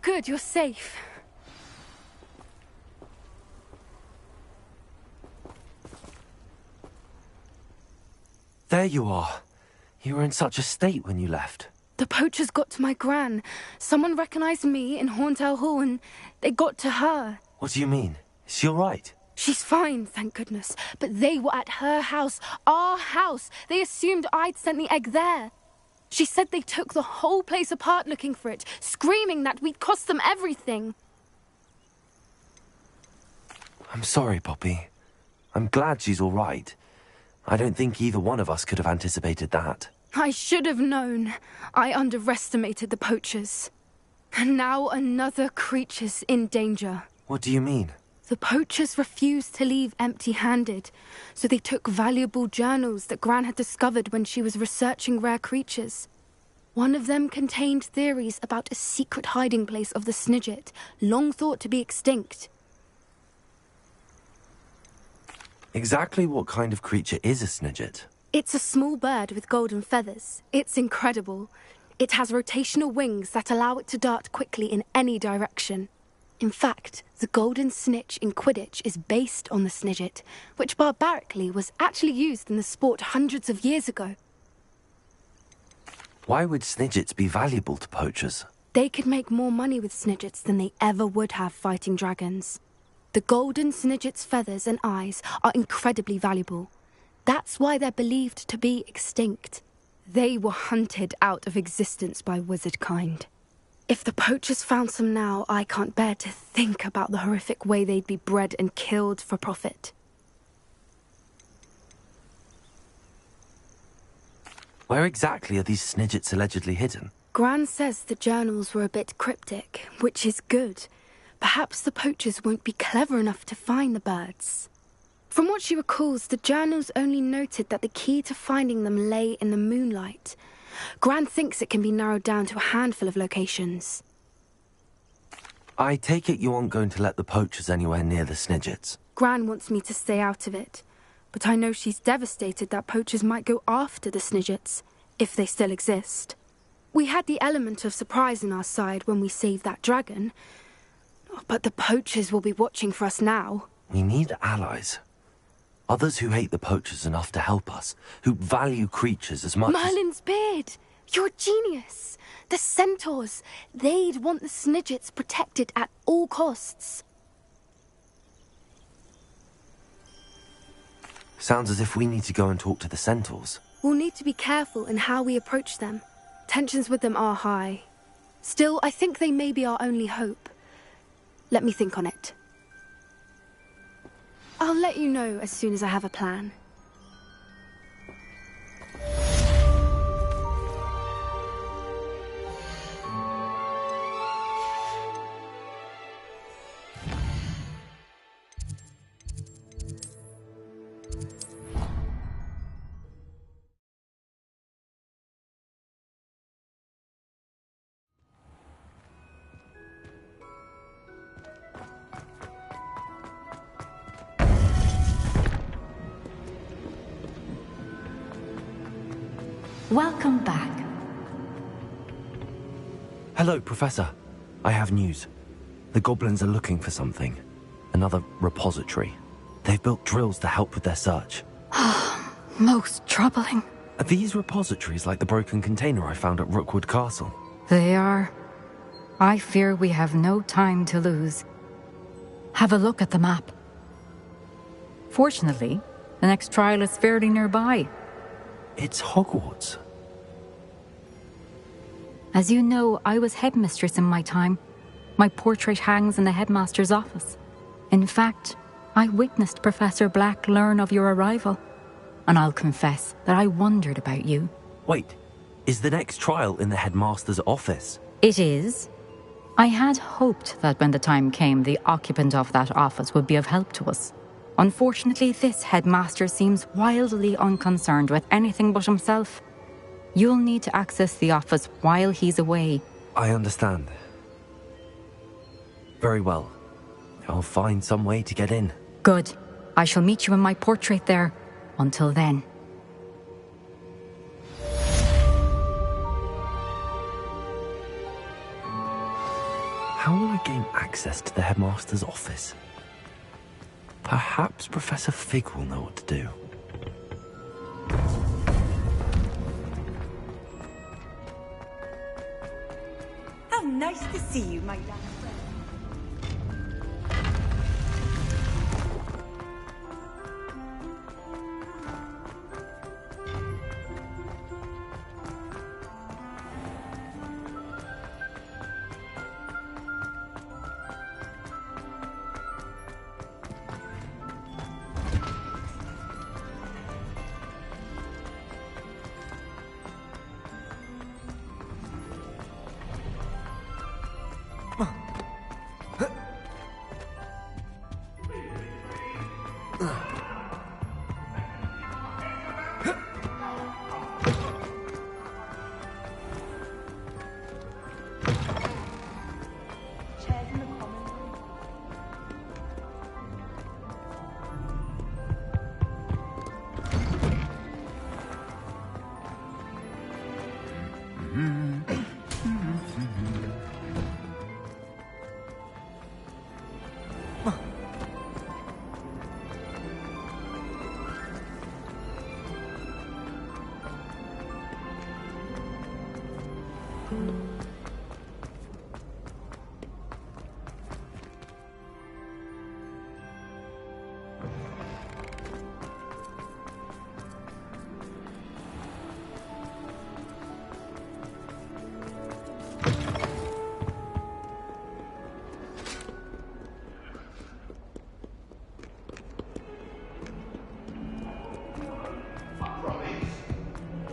good, you're safe. There you are. You were in such a state when you left. The poachers got to my gran. Someone recognized me in Horntail Hall and they got to her. What do you mean? Is she all right? She's fine, thank goodness. But they were at her house, our house. They assumed I'd sent the egg there. She said they took the whole place apart looking for it, screaming that we'd cost them everything. I'm sorry, Poppy. I'm glad she's all right. I don't think either one of us could have anticipated that. I should have known. I underestimated the poachers. And now another creature's in danger. What do you mean? The poachers refused to leave empty-handed, so they took valuable journals that Gran had discovered when she was researching rare creatures. One of them contained theories about a secret hiding place of the Snidget, long thought to be extinct. Exactly what kind of creature is a Snidget? It's a small bird with golden feathers. It's incredible. It has rotational wings that allow it to dart quickly in any direction. In fact, the golden snitch in Quidditch is based on the Snidget, which barbarically was actually used in the sport hundreds of years ago. Why would Snidgets be valuable to poachers? They could make more money with Snidgets than they ever would have fighting dragons. The golden Snidget's feathers and eyes are incredibly valuable. That's why they're believed to be extinct. They were hunted out of existence by wizard kind. If the poachers found some now, I can't bear to think about the horrific way they'd be bred and killed for profit. Where exactly are these Snidgets allegedly hidden? Gran says the journals were a bit cryptic, which is good. Perhaps the poachers won't be clever enough to find the birds. From what she recalls, the journals only noted that the key to finding them lay in the moonlight. Gran thinks it can be narrowed down to a handful of locations. I take it you aren't going to let the poachers anywhere near the Snidgets. Gran wants me to stay out of it, but I know she's devastated that poachers might go after the Snidgets, if they still exist. We had the element of surprise on our side when we saved that dragon, but the poachers will be watching for us now. We need allies. Others who hate the poachers enough to help us, who value creatures as much Merlin's beard! You're a genius! The centaurs! They'd want the Snidgets protected at all costs. Sounds as if we need to go and talk to the centaurs. We'll need to be careful in how we approach them. Tensions with them are high. Still, I think they may be our only hope. Let me think on it. I'll let you know as soon as I have a plan. Welcome back. Hello, Professor. I have news. The goblins are looking for something. Another repository. They've built drills to help with their search. Most troubling. Are these repositories like the broken container I found at Rookwood Castle? They are. I fear we have no time to lose. Have a look at the map. Fortunately, the next trial is fairly nearby. It's Hogwarts. As you know, I was headmistress in my time. My portrait hangs in the headmaster's office. In fact, I witnessed Professor Black learn of your arrival. And I'll confess that I wondered about you. Wait, is the next trial in the headmaster's office? It is. I had hoped that when the time came, the occupant of that office would be of help to us. Unfortunately, this headmaster seems wildly unconcerned with anything but himself. You'll need to access the office while he's away. I understand. Very well. I'll find some way to get in. Good. I shall meet you in my portrait there. Until then. gain access to the headmaster's office. Perhaps Professor Fig will know what to do. How nice to see you, my young friend.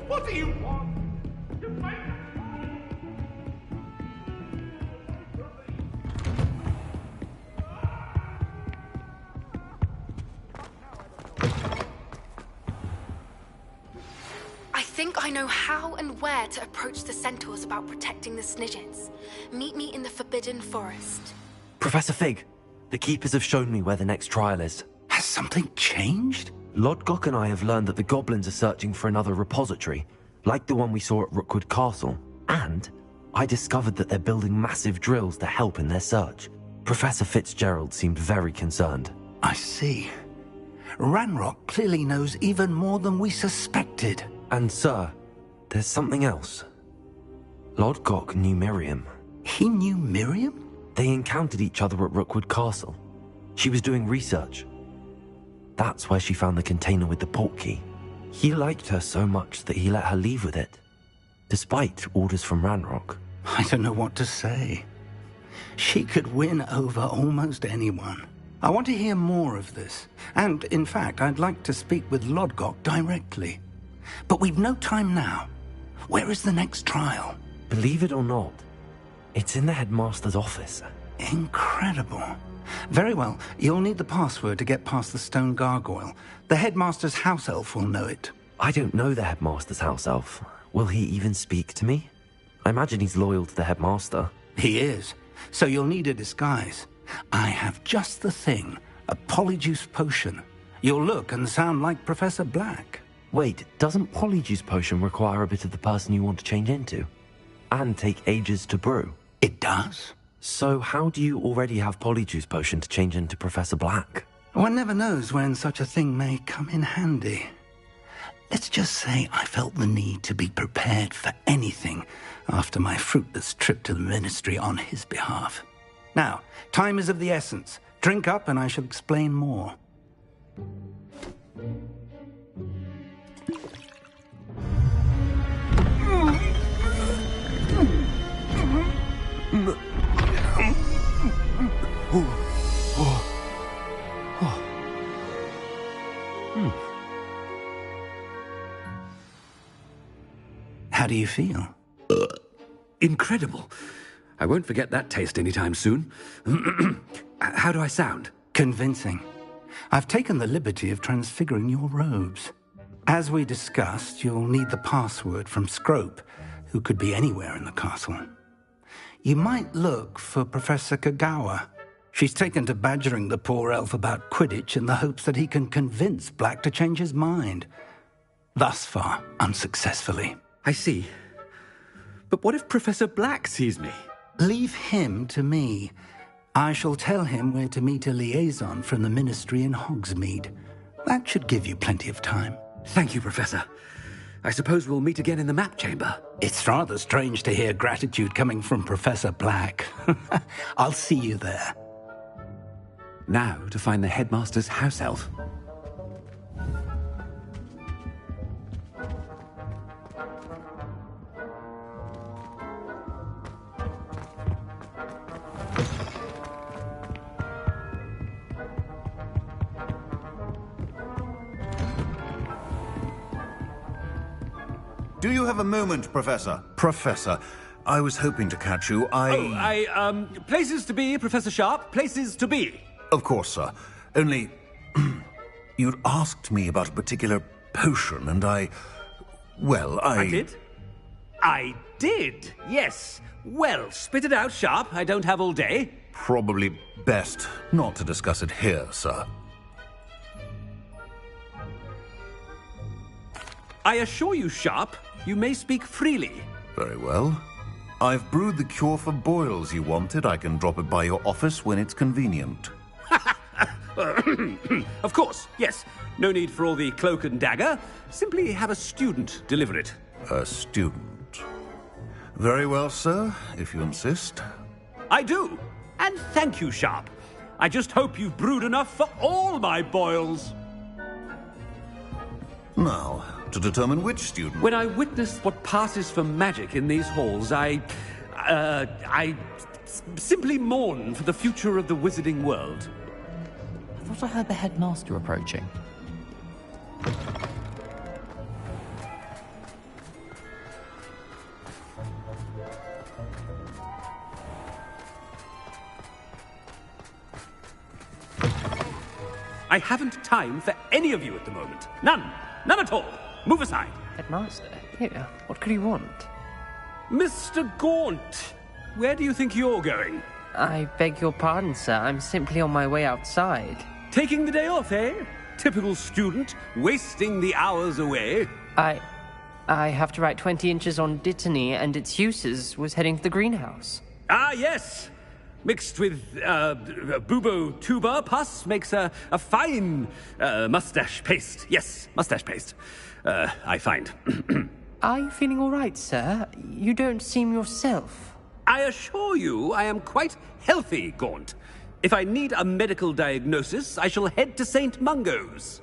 What do you want? I think I know how and where to approach the centaurs about protecting the Snidgets. Meet me in the Forbidden Forest. Professor Fig, the Keepers have shown me where the next trial is. Has something changed? Lodgok and I have learned that the goblins are searching for another repository, like the one we saw at Rookwood Castle. And I discovered that they're building massive drills to help in their search. Professor Fitzgerald seemed very concerned. I see. Ranrock clearly knows even more than we suspected. And sir, there's something else. Lodgok knew Miriam. He knew Miriam? They encountered each other at Rookwood Castle. She was doing research. That's where she found the container with the port key. He liked her so much that he let her leave with it, despite orders from Ranrock. I don't know what to say. She could win over almost anyone. I want to hear more of this. And, in fact, I'd like to speak with Lodgok directly. But we've no time now. Where is the next trial? Believe it or not, it's in the headmaster's office. Incredible. Very well, you'll need the password to get past the stone gargoyle. The headmaster's house elf will know it. I don't know the headmaster's house elf. Will he even speak to me? I imagine he's loyal to the headmaster. He is. So you'll need a disguise. I have just the thing. A polyjuice potion. You'll look and sound like Professor Black. Wait, doesn't polyjuice potion require a bit of the person you want to change into? And take ages to brew? It does. So how do you already have polyjuice potion to change into Professor Black? One never knows when such a thing may come in handy. Let's just say I felt the need to be prepared for anything after my fruitless trip to the ministry on his behalf. Now, time is of the essence. Drink up and I shall explain more. How do you feel? Incredible. I won't forget that taste anytime soon. How do I sound? Convincing. I've taken the liberty of transfiguring your robes. As we discussed, you'll need the password from Scrope, who could be anywhere in the castle. You might look for Professor Kagawa. She's taken to badgering the poor elf about Quidditch in the hopes that he can convince Black to change his mind. Thus far, unsuccessfully. I see. But what if Professor Black sees me? Leave him to me. I shall tell him where to meet a liaison from the Ministry in Hogsmeade. That should give you plenty of time. Thank you, Professor. I suppose we'll meet again in the map chamber. It's rather strange to hear gratitude coming from Professor Black. I'll see you there. Now to find the headmaster's house elf. Do you have a moment, Professor? Professor, I was hoping to catch you. Places to be, Professor Sharp. Places to be. Of course, sir. Only... you'd asked me about a particular potion, and I did? I did, yes. Well, spit it out, Sharp. I don't have all day. Probably best not to discuss it here, sir. I assure you, Sharp, you may speak freely. Very well. I've brewed the cure for boils you wanted. I can drop it by your office when it's convenient. Of course, yes. No need for all the cloak and dagger. Simply have a student deliver it. A student. Very well, sir, if you insist. I do. And thank you, Sharp. I just hope you've brewed enough for all my boils. Now, to determine which student... When I witness what passes for magic in these halls, I simply mourn for the future of the wizarding world. I thought I heard the headmaster approaching. I haven't time for any of you at the moment. None. None at all. Move aside. Headmaster? Here, what could he want? Mr. Gaunt, where do you think you're going? I beg your pardon, sir. I'm simply on my way outside. Taking the day off, eh? Typical student, wasting the hours away. I have to write 20 inches on Dittany and its uses. Was heading to the greenhouse. Ah, yes. Mixed with bubo tuber pus makes a fine mustache paste. Yes, mustache paste. I find. Are you feeling all right, sir? You don't seem yourself. I assure you I am quite healthy, Gaunt. If I need a medical diagnosis, I shall head to St. Mungo's.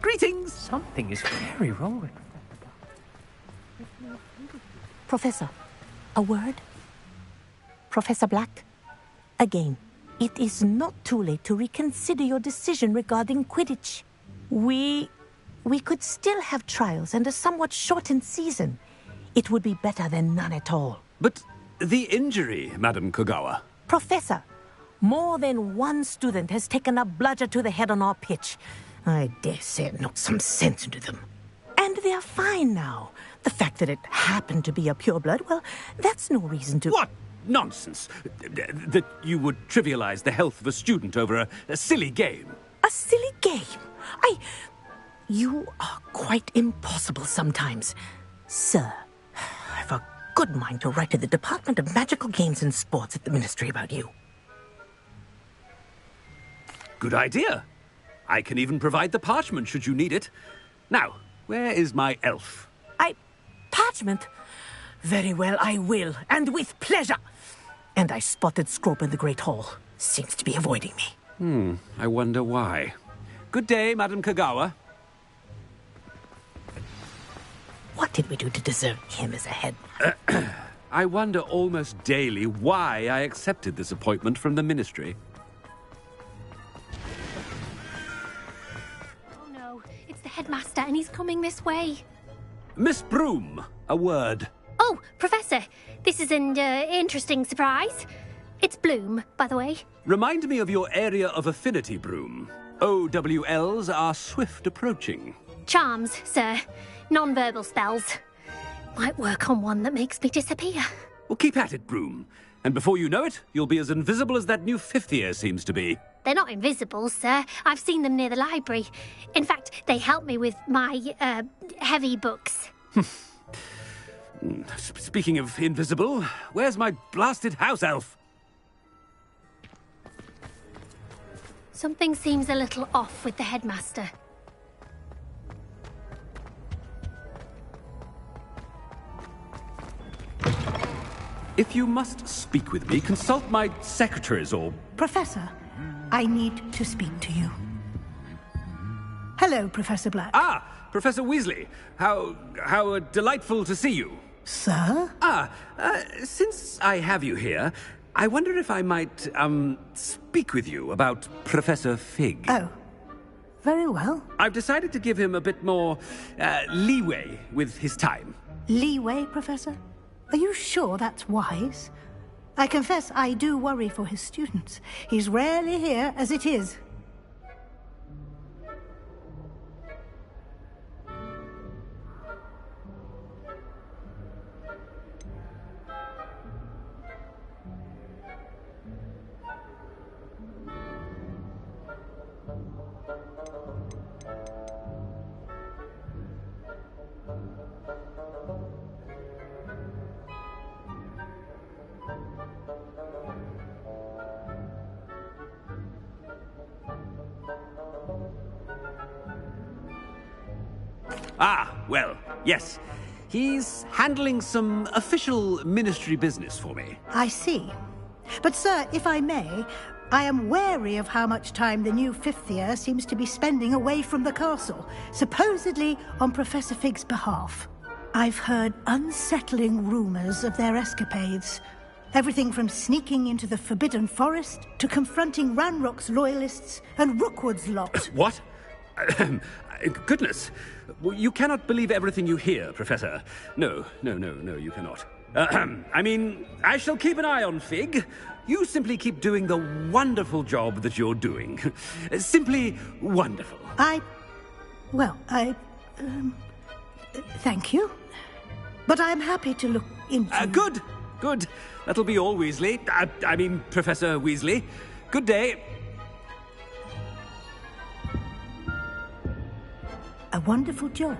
Greetings! Something is very wrong with... Professor, a word? Professor Black? Again, it is not too late to reconsider your decision regarding Quidditch. We could still have trials and a somewhat shortened season. It would be better than none at all. But the injury, Madam Kogawa. Professor, more than one student has taken a bludger to the head on our pitch. I dare say it knocked some sense into them. And they're fine now. The fact that it happened to be a pureblood, well, that's no reason to... What nonsense! That you would trivialize the health of a student over a silly game. A silly game? You are quite impossible sometimes. Sir, I've a good mind to write to the Department of Magical Games and Sports at the Ministry about you. Good idea. I can even provide the parchment should you need it. Now, where is my elf? Parchment? Very well, I will, and with pleasure. And I spotted Scrope in the Great Hall. Seems to be avoiding me. I wonder why. Good day, Madam Kogawa. What did we do to deserve him as a head? I wonder almost daily why I accepted this appointment from the Ministry. Oh no, it's the headmaster and he's coming this way. Miss Broom, a word. Oh, Professor, this is an interesting surprise. It's Bloom, by the way. Remind me of your area of affinity, Broom. OWLs are swift approaching. Charms, sir. Non-verbal spells. Might work on one that makes me disappear. Well, keep at it, Broom. And before you know it, you'll be as invisible as that new fifth year seems to be. They're not invisible, sir. I've seen them near the library. In fact, they help me with my, heavy books. Speaking of invisible, where's my blasted house elf? Something seems a little off with the headmaster. If you must speak with me, consult my secretaries or... Professor, I need to speak to you. Hello, Professor Black. Ah, Professor Weasley. How delightful to see you. Sir? Since I have you here, I wonder if I might, speak with you about Professor Fig. Oh, very well. I've decided to give him a bit more, leeway with his time. Leeway, Professor? Are you sure that's wise? I confess I do worry for his students. He's rarely here as it is. Ah, well, yes. He's handling some official ministry business for me. I see. But, sir, if I may, I am wary of how much time the new fifth year seems to be spending away from the castle, supposedly on Professor Fig's behalf. I've heard unsettling rumors of their escapades. Everything from sneaking into the Forbidden Forest to confronting Ranrock's loyalists and Rookwood's lot. What? Goodness. You cannot believe everything you hear, Professor. No, you cannot. I mean, I shall keep an eye on Fig. You simply keep doing the wonderful job that you're doing. Simply wonderful. Thank you. But I'm happy to look into... Good. That'll be all, Weasley. I mean, Professor Weasley. Good day. A wonderful job.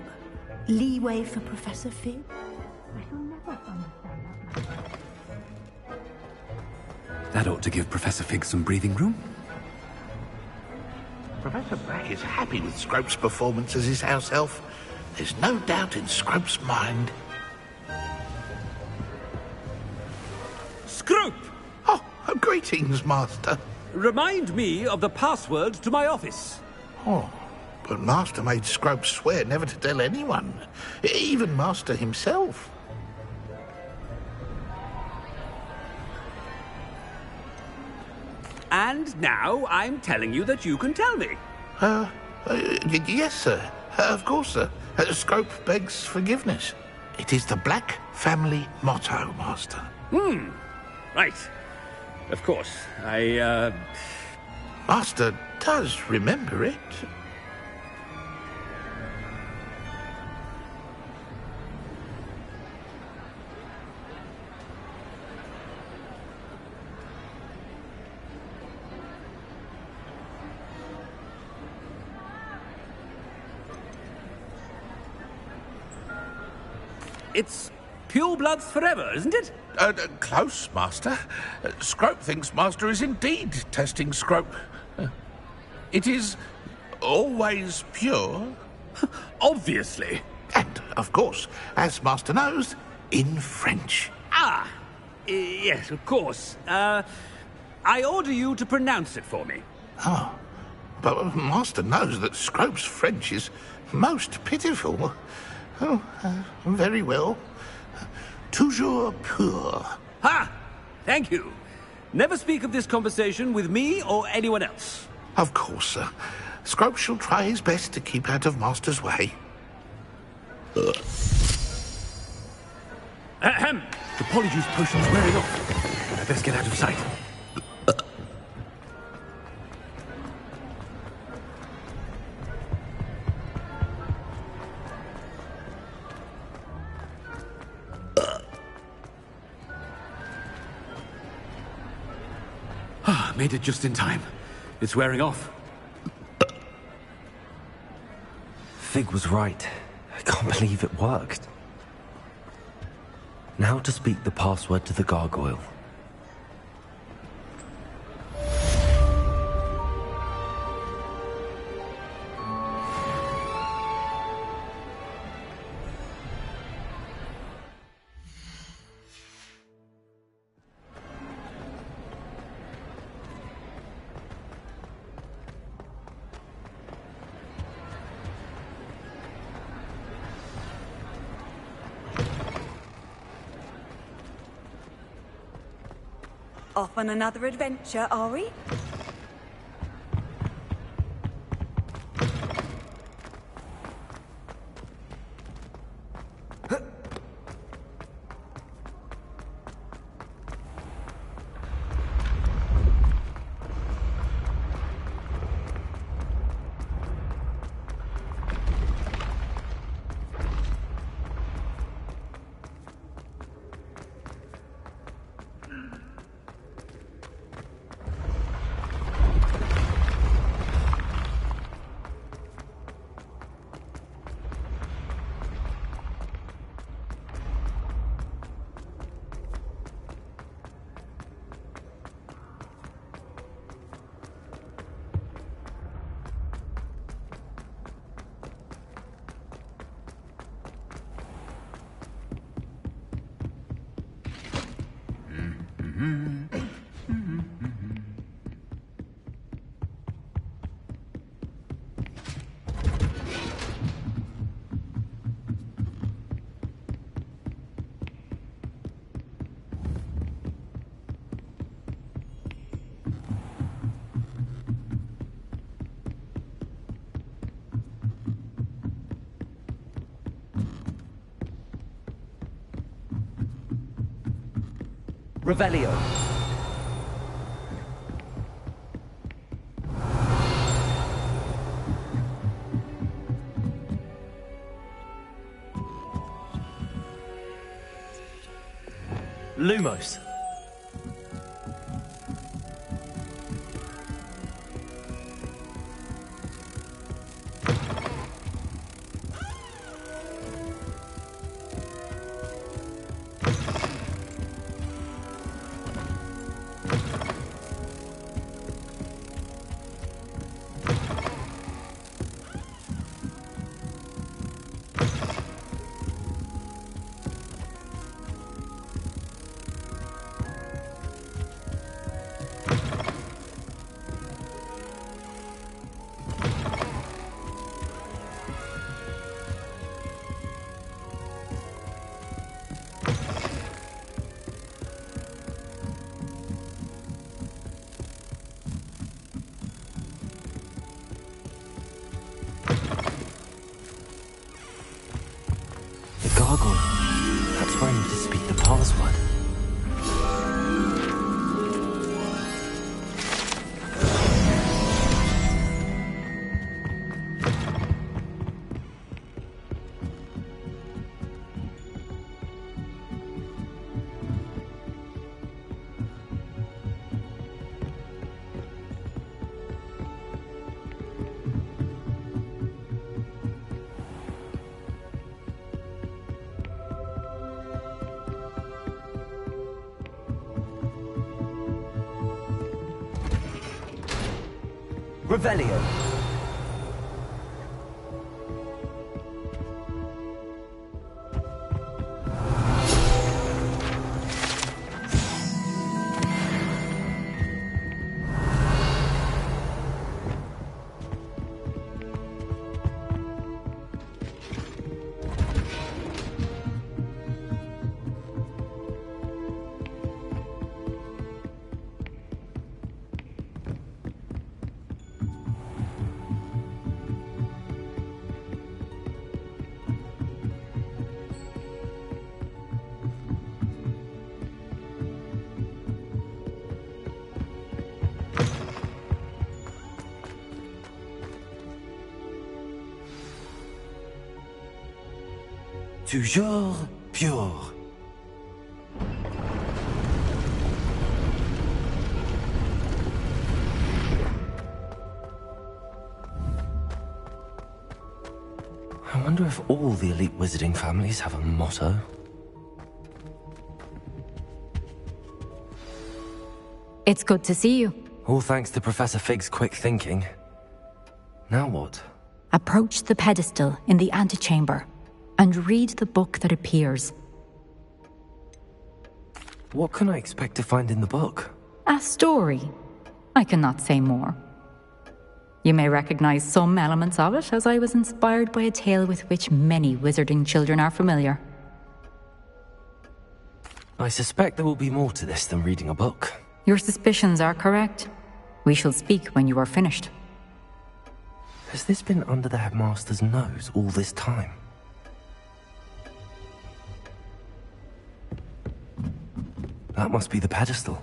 Leeway for Professor Fig. I shall never understand that. That ought to give Professor Fig some breathing room. Professor Black is happy with Scrope's performance as his house elf. There's no doubt in Scrope's mind. Scrope! Oh, greetings, Master. Remind me of the password to my office. Oh, but Master made Scrope swear never to tell anyone, even Master himself. And now I'm telling you that you can tell me. Yes, sir. Of course, sir. Scrope begs forgiveness. It is the Black family motto, Master. Right. Of course. Master does remember it. It's pure bloods forever, isn't it? Close, Master. Scrope thinks Master is indeed testing Scrope. It is always pure. Obviously. And, of course, as Master knows, in French. Yes, of course. I order you to pronounce it for me. Oh, but Master knows that Scrope's French is most pitiful. Oh, very well. Toujours pur. Ha! Thank you. Never speak of this conversation with me or anyone else. Of course, sir. Scrope shall try his best to keep out of Master's way. Ahem. The Polyjuice potion's wearing off. I best get out of sight. Made it just in time. It's wearing off. Fig was right. I can't believe it worked. Now to speak the password to the gargoyle. Off on another adventure, are we? Revelio. Lumos. Gargoyle. That's where I need to speak the password. Revelio. Toujours pure. I wonder if all the elite wizarding families have a motto. It's good to see you. All thanks to Professor Fig's quick thinking. Now what? Approach the pedestal in the antechamber and read the book that appears. What can I expect to find in the book? A story. I cannot say more. You may recognize some elements of it, as I was inspired by a tale with which many wizarding children are familiar. I suspect there will be more to this than reading a book. Your suspicions are correct. We shall speak when you are finished. Has this been under the headmaster's nose all this time? That must be the pedestal.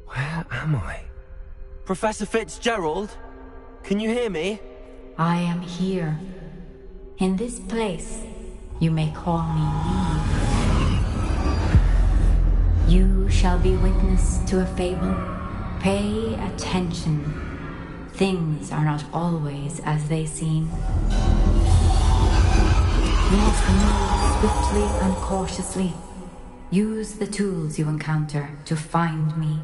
Where am I? Professor Fitzgerald? Can you hear me? I am here. In this place, you may call me Eve. You shall be witness to a fable. Pay attention. Things are not always as they seem. You must move swiftly and cautiously. Use the tools you encounter to find me.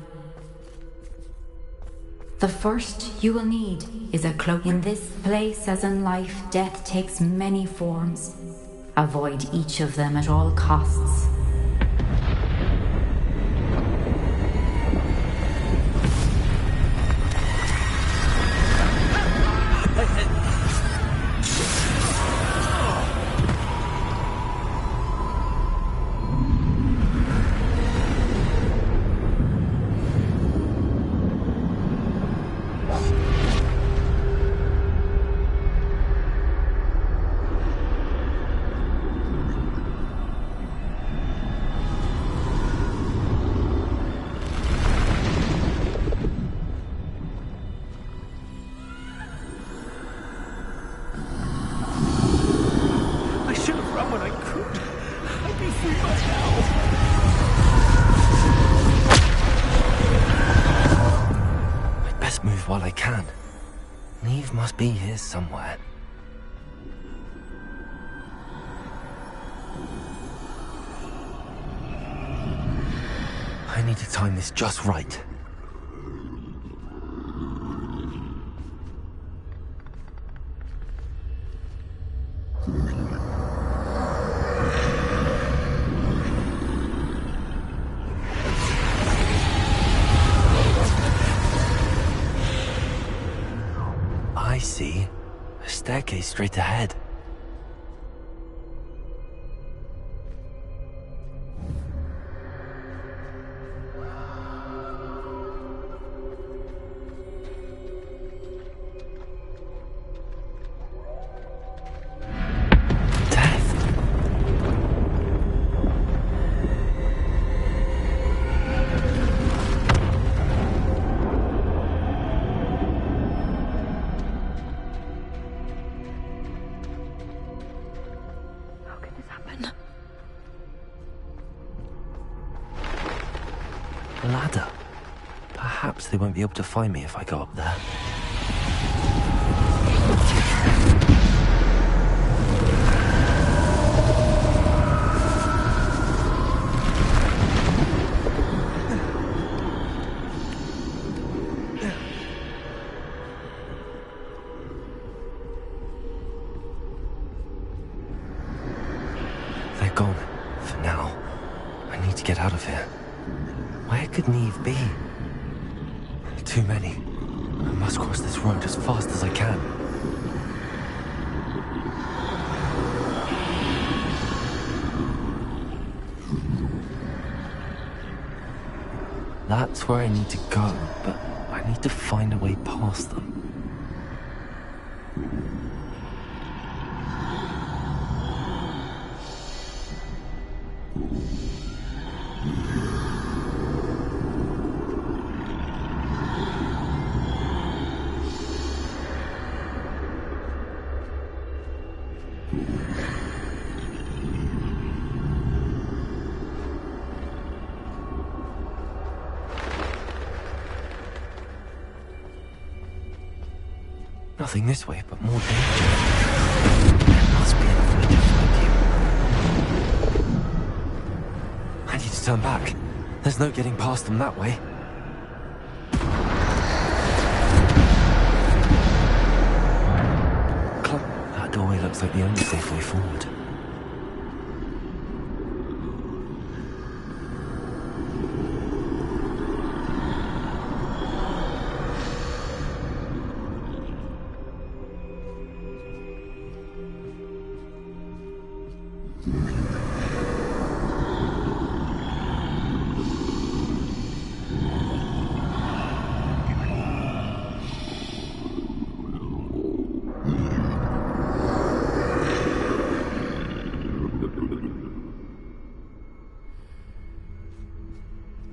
The first you will need is a cloak. In this place, as in life, death takes many forms. Avoid each of them at all costs. While I can. Neve must be here somewhere. I need to time this just right. I see. A staircase straight ahead. Ladder. Perhaps they won't be able to find me if I go up there. They're gone. For now. I need to get out of here. Where could Neve be? Too many. I must cross this road as fast as I can. That's where I need to go, but I need to find a way past them. Nothing this way, but more danger. There must be another way to find you. I need to turn back. There's no getting past them that way. That doorway looks like the only safe way forward.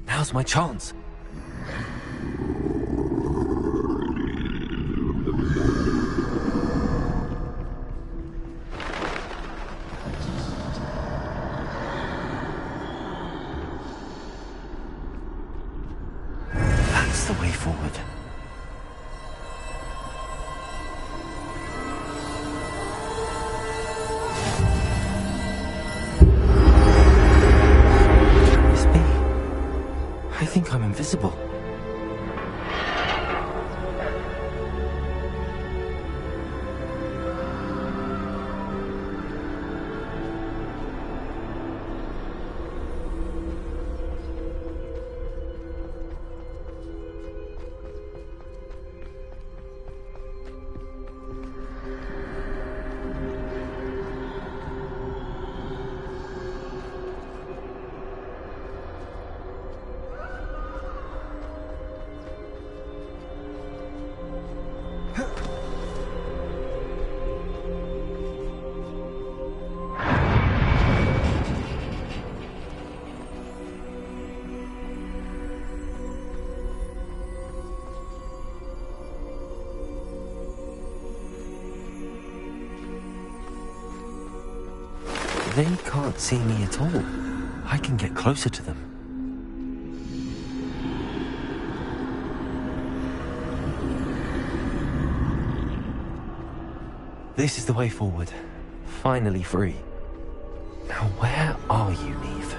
Now's my chance. That's the way forward. I think I'm invisible. They can't see me at all. I can get closer to them. This is the way forward. Finally free. Now where are you, Neve?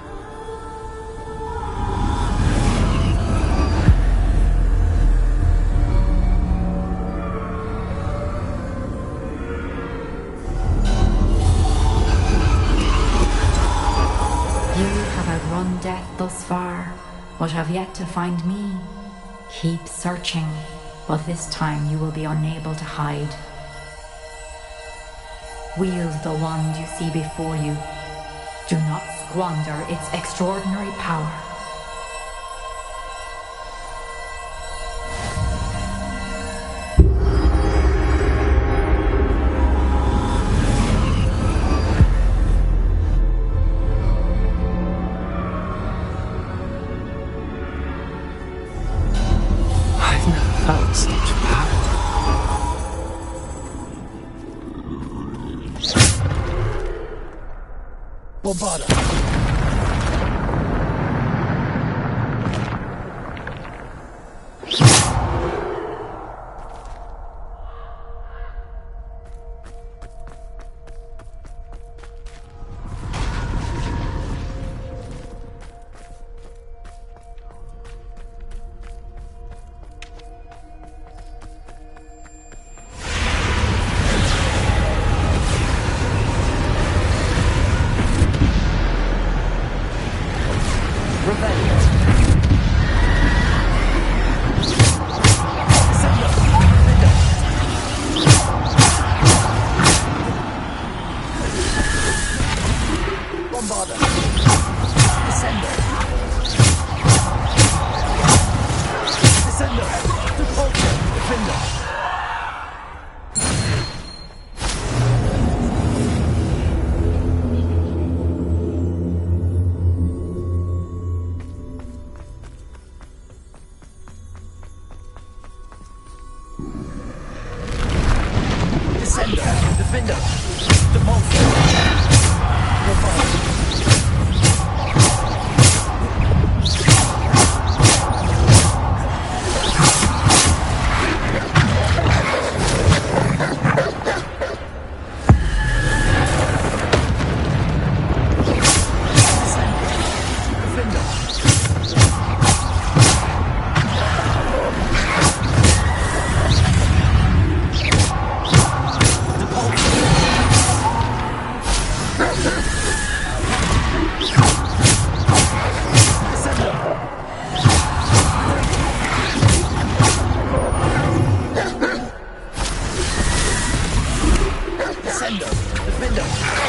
Death thus far, but have yet to find me. Keep searching, but this time you will be unable to hide. Wield the wand you see before you. Do not squander its extraordinary power. Defender! Defender!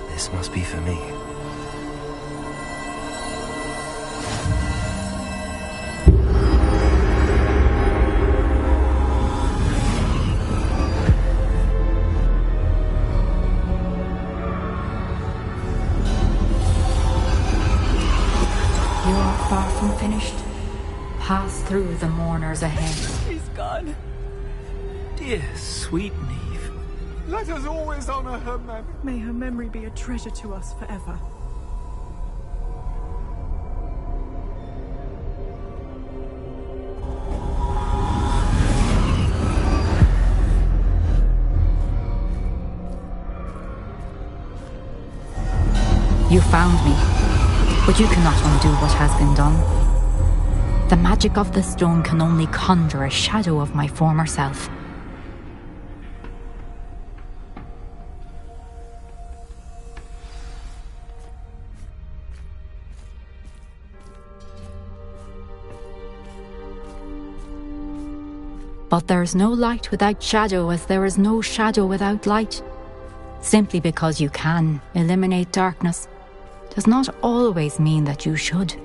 This must be for me. You are far from finished. Pass through the mourners ahead. She's gone. Dear sweet Neve. Let us always honor her memory. May her memory be a treasure to us forever. You found me, but you cannot undo what has been done. The magic of the stone can only conjure a shadow of my former self. But there is no light without shadow, as there is no shadow without light. Simply because you can eliminate darkness does not always mean that you should.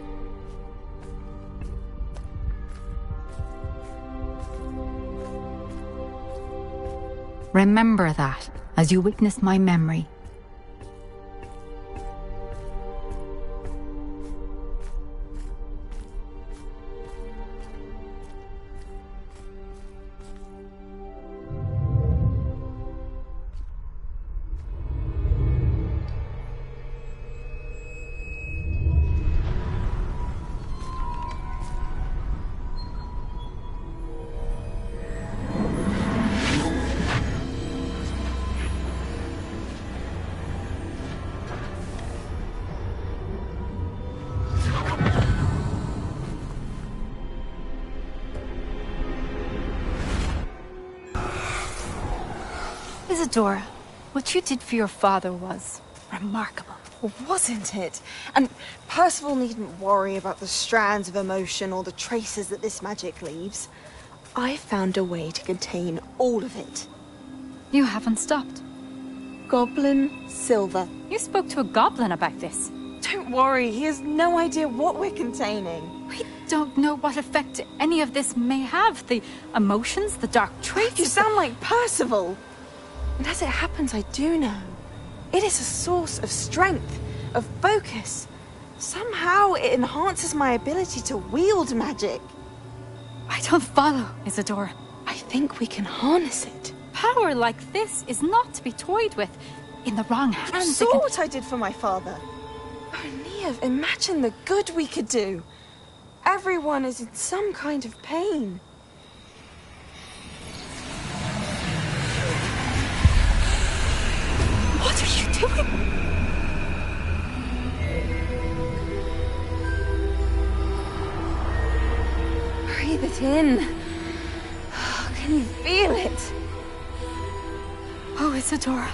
Remember that as you witness my memory. Isadora, what you did for your father was remarkable. Wasn't it? And Percival needn't worry about the strands of emotion or the traces that this magic leaves. I found a way to contain all of it. You haven't stopped. Goblin Silver. You spoke to a goblin about this. Don't worry, he has no idea what we're containing. We don't know what effect any of this may have. The emotions, the dark traits. You sound like Percival. And as it happens, I do know. It is a source of strength, of focus. Somehow it enhances my ability to wield magic. I don't follow, Isadora. I think we can harness it. Power like this is not to be toyed with. In the wrong hands, You saw what I did for my father. Oh, Neve, imagine the good we could do. Everyone is in some kind of pain. What are you doing? Breathe it in. Can you feel it? Oh, Isadora.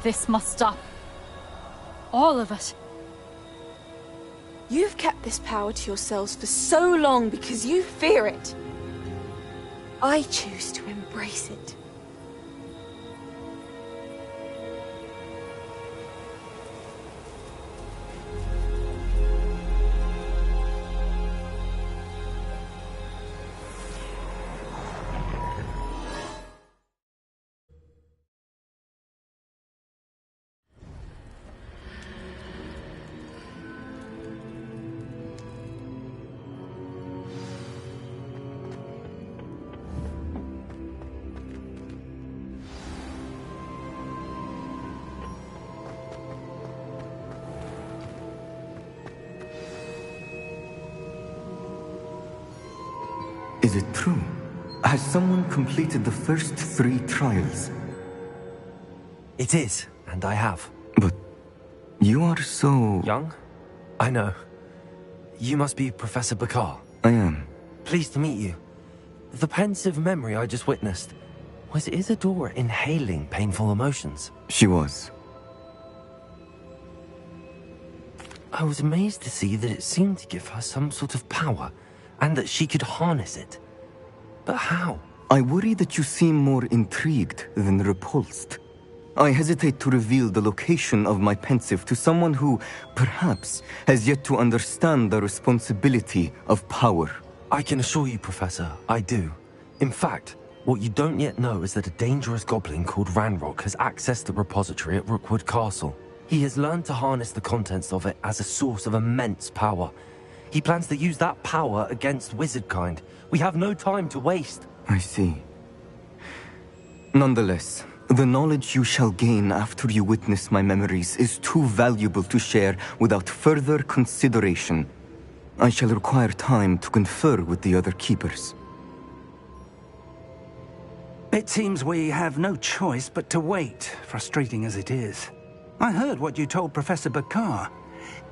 This must stop. All of it. You've kept this power to yourselves for so long because you fear it. I choose to embrace it. Is it true? Has someone completed the first 3 trials? It is, and I have. But you are so... young? I know. You must be Professor Bakar. I am. Pleased to meet you. The pensive memory I just witnessed, was Isadora inhaling painful emotions? She was. I was amazed to see that it seemed to give her some sort of power, and that she could harness it. But how? I worry that you seem more intrigued than repulsed. I hesitate to reveal the location of my pensive to someone who, perhaps, has yet to understand the responsibility of power. I can assure you, Professor, I do. In fact, what you don't yet know is that a dangerous goblin called Ranrock has accessed the repository at Rookwood Castle. He has learned to harness the contents of it as a source of immense power. He plans to use that power against wizardkind. We have no time to waste. I see. Nonetheless, the knowledge you shall gain after you witness my memories is too valuable to share without further consideration. I shall require time to confer with the other keepers. It seems we have no choice but to wait, frustrating as it is. I heard what you told Professor Bakar.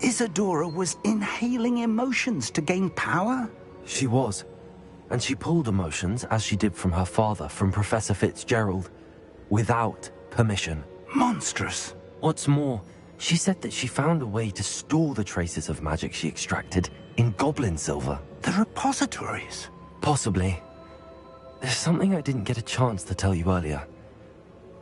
Isadora was inhaling emotions to gain power? She was. And she pulled emotions, as she did from her father, from Professor Fitzgerald, without permission. Monstrous. What's more, she said that she found a way to store the traces of magic she extracted in goblin silver. The repositories? Possibly. There's something I didn't get a chance to tell you earlier.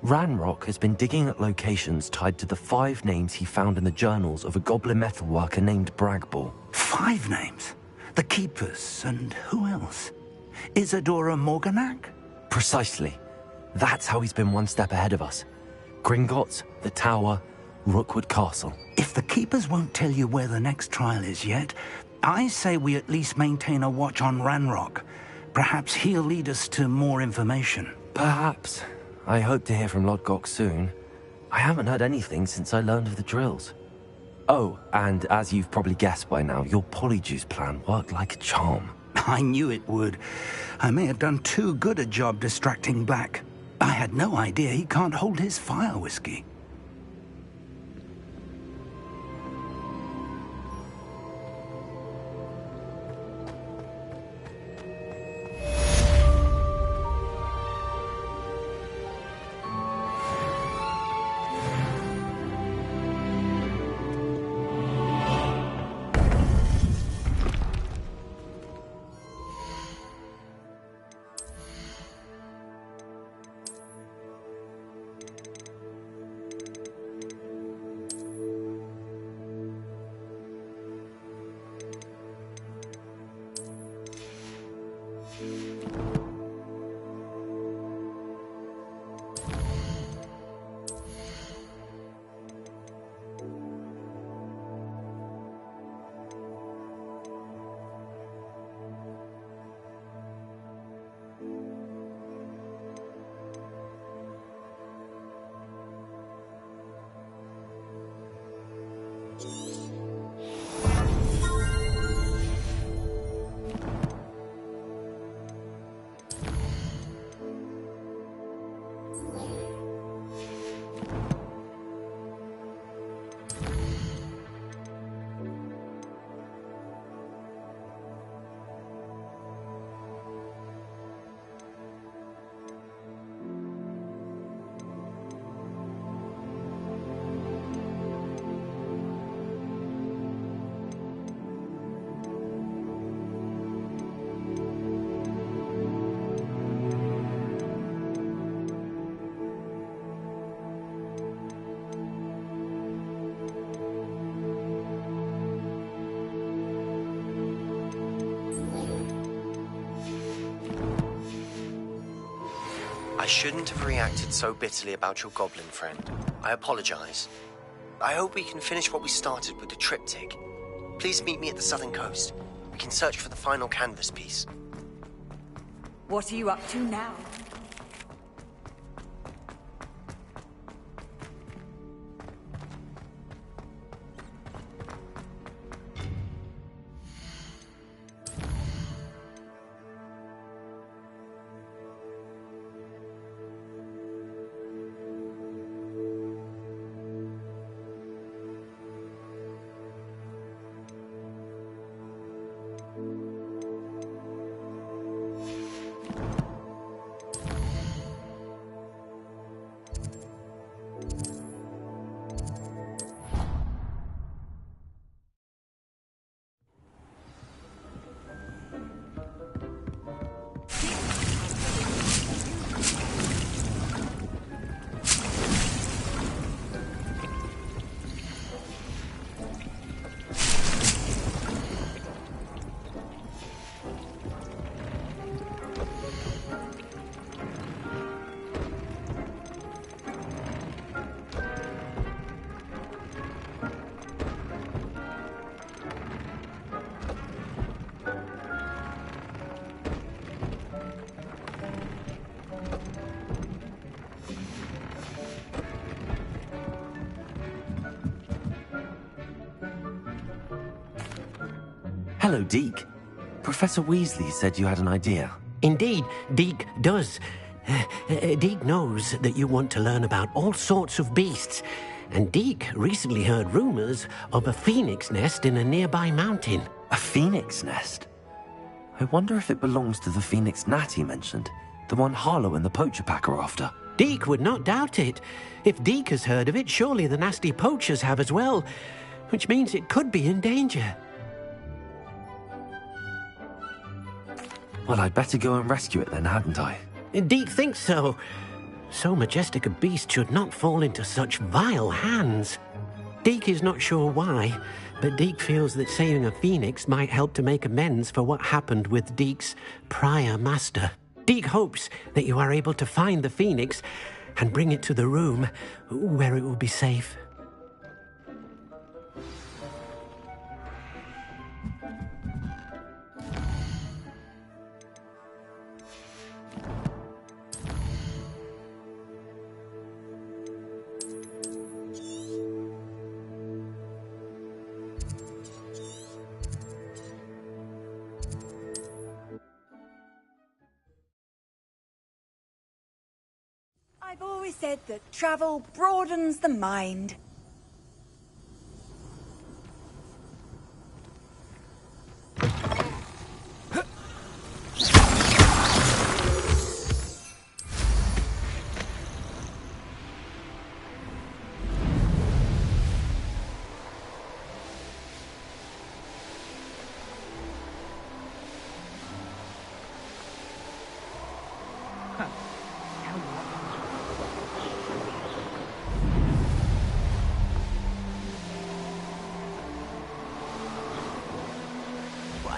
Ranrock has been digging at locations tied to the 5 names he found in the journals of a goblin metalworker named Bragball. 5 names? The Keepers, and who else? Isadora Morganac? Precisely. That's how he's been one step ahead of us. Gringotts, the Tower, Rookwood Castle. If the Keepers won't tell you where the next trial is yet, I say we at least maintain a watch on Ranrock. Perhaps he'll lead us to more information. Perhaps. I hope to hear from Lodgok soon. I haven't heard anything since I learned of the drills. Oh, and as you've probably guessed by now, your polyjuice plan worked like a charm. I knew it would. I may have done too good a job distracting Black. I had no idea he can't hold his fire whiskey. I shouldn't have reacted so bitterly about your goblin friend. I apologize. I hope we can finish what we started with the triptych. Please meet me at the southern coast. We can search for the final canvas piece. What are you up to now? Hello, Deke. Professor Weasley said you had an idea. Indeed, Deke does. Deke knows that you want to learn about all sorts of beasts, and Deke recently heard rumors of a phoenix nest in a nearby mountain. A phoenix nest? I wonder if it belongs to the phoenix gnat he mentioned, the one Harlow and the poacher pack are after. Deke would not doubt it. If Deke has heard of it, surely the nasty poachers have as well, which means it could be in danger. Well, I'd better go and rescue it then, hadn't I? Deke thinks so. So majestic a beast should not fall into such vile hands. Deke is not sure why, but Deke feels that saving a phoenix might help to make amends for what happened with Deke's prior master. Deke hopes that you are able to find the phoenix and bring it to the room where it will be safe. I've always said that travel broadens the mind.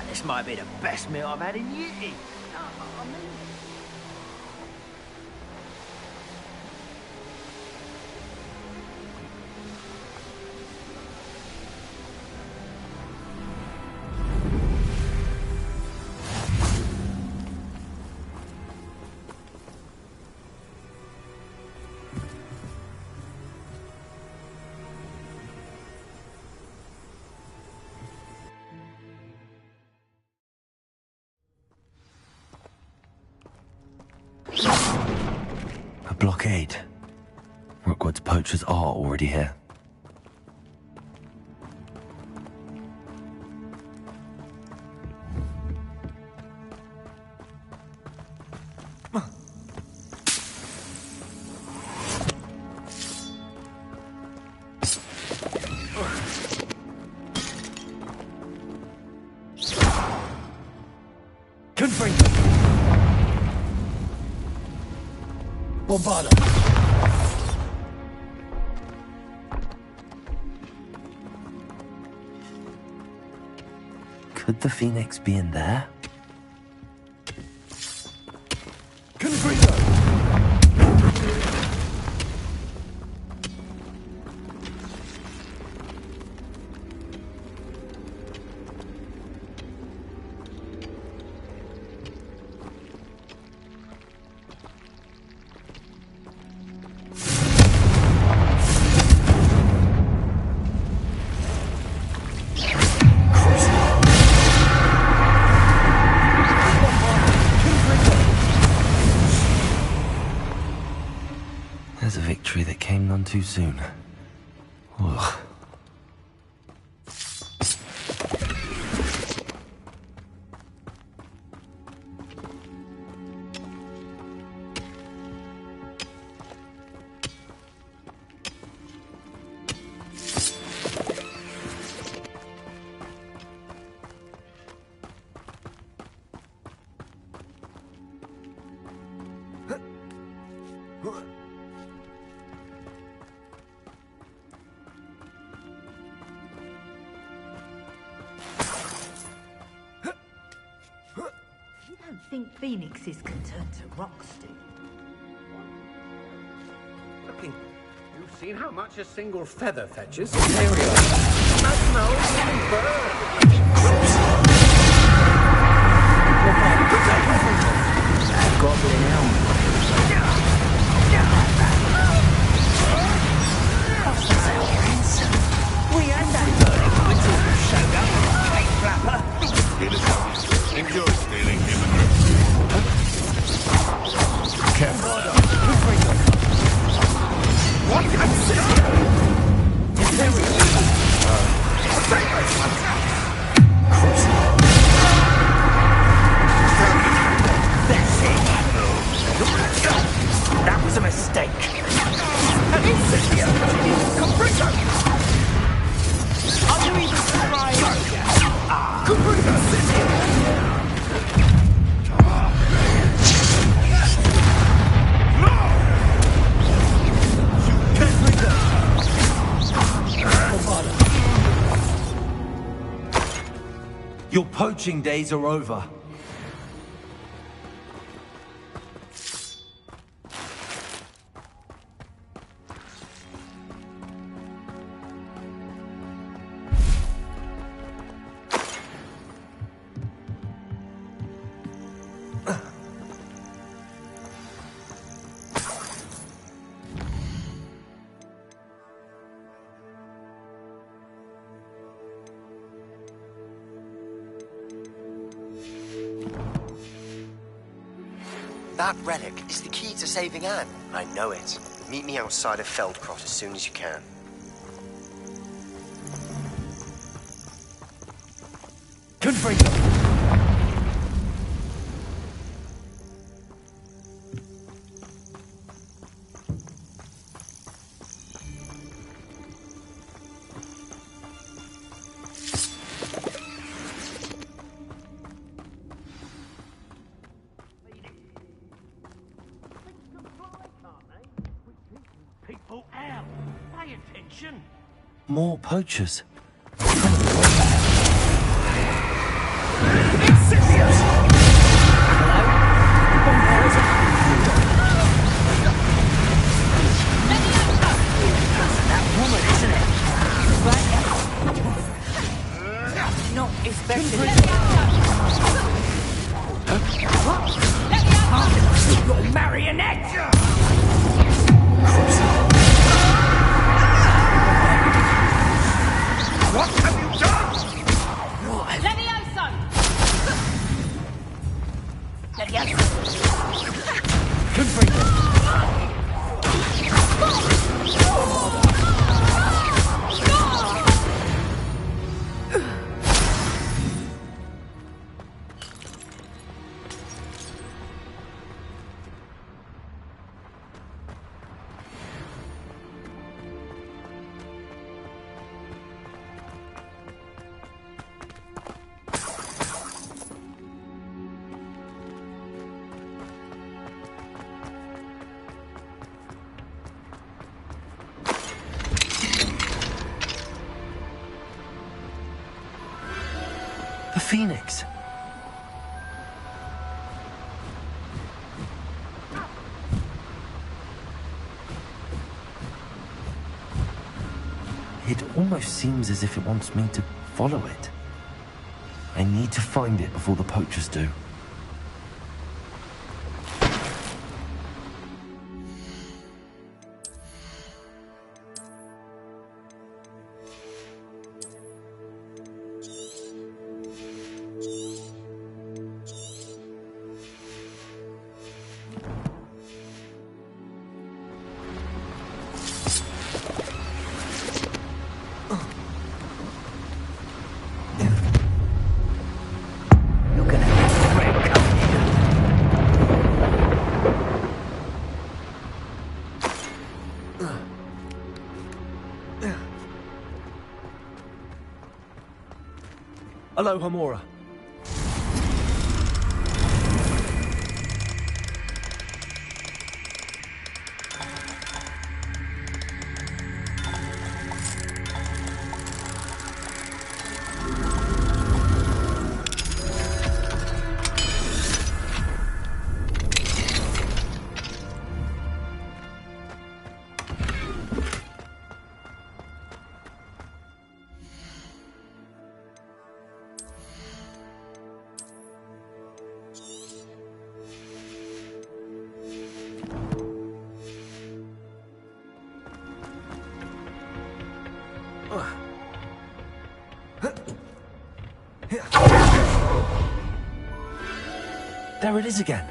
This might be the best meal I've had in years. A blockade. Rookwood's poachers are already here. Bombarda. Could the phoenix be in there? Confringo. too soon. Ugh. Think phoenixes can turn to rocks, do you? Looking. You've seen how much a single feather fetches? There we are. Imagine the whole living bird. Goblin helmet. We had that bird until you showed up, cake flapper. Enjoy stealing human roots. Careful. What? That was a mistake. Are you even surprised? Your poaching days are over. That relic is the key to saving Anne. I know it. Meet me outside of Feldcroft as soon as you can. People out. Pay attention. More poachers. Not expected. You're a marionette! What have you done? Levioso! The Phoenix. It almost seems as if it wants me to follow it. I need to find it before the poachers do. Hello, Homura. There it is again.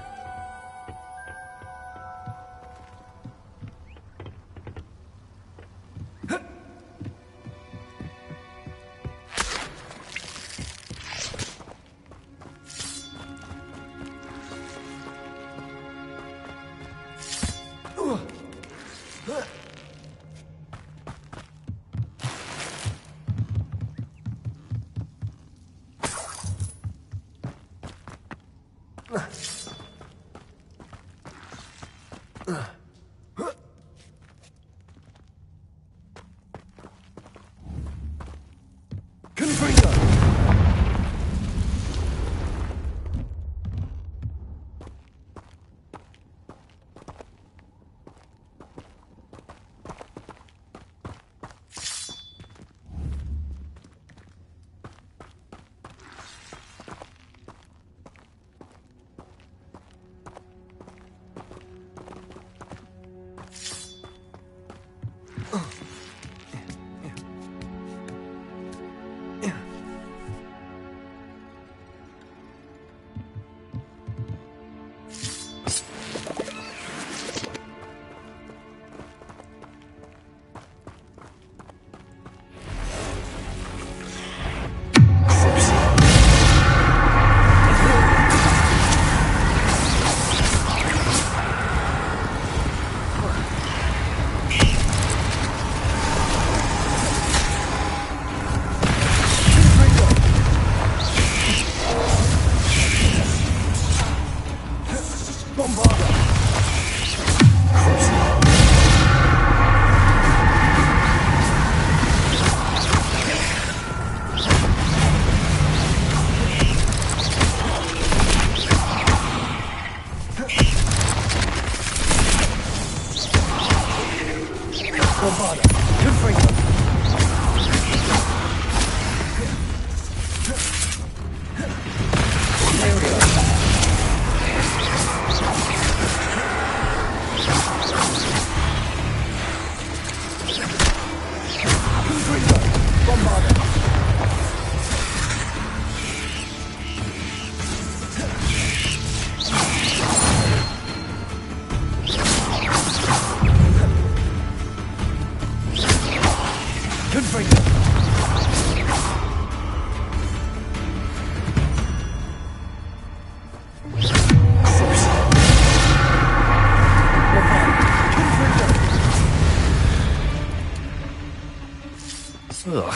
Ugh.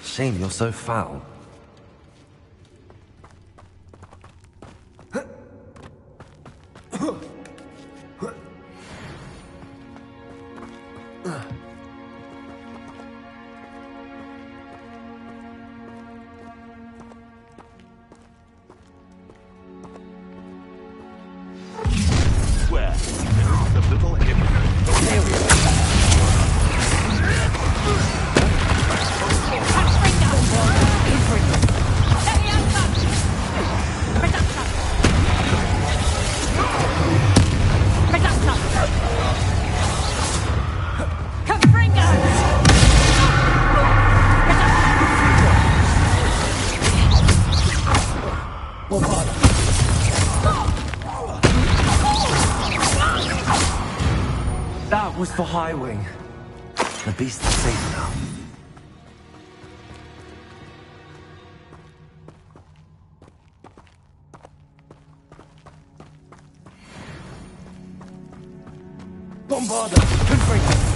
Shame you're so foul. Where? The little That was for High Wing. The beast is safe now. Bombarder! Confringo!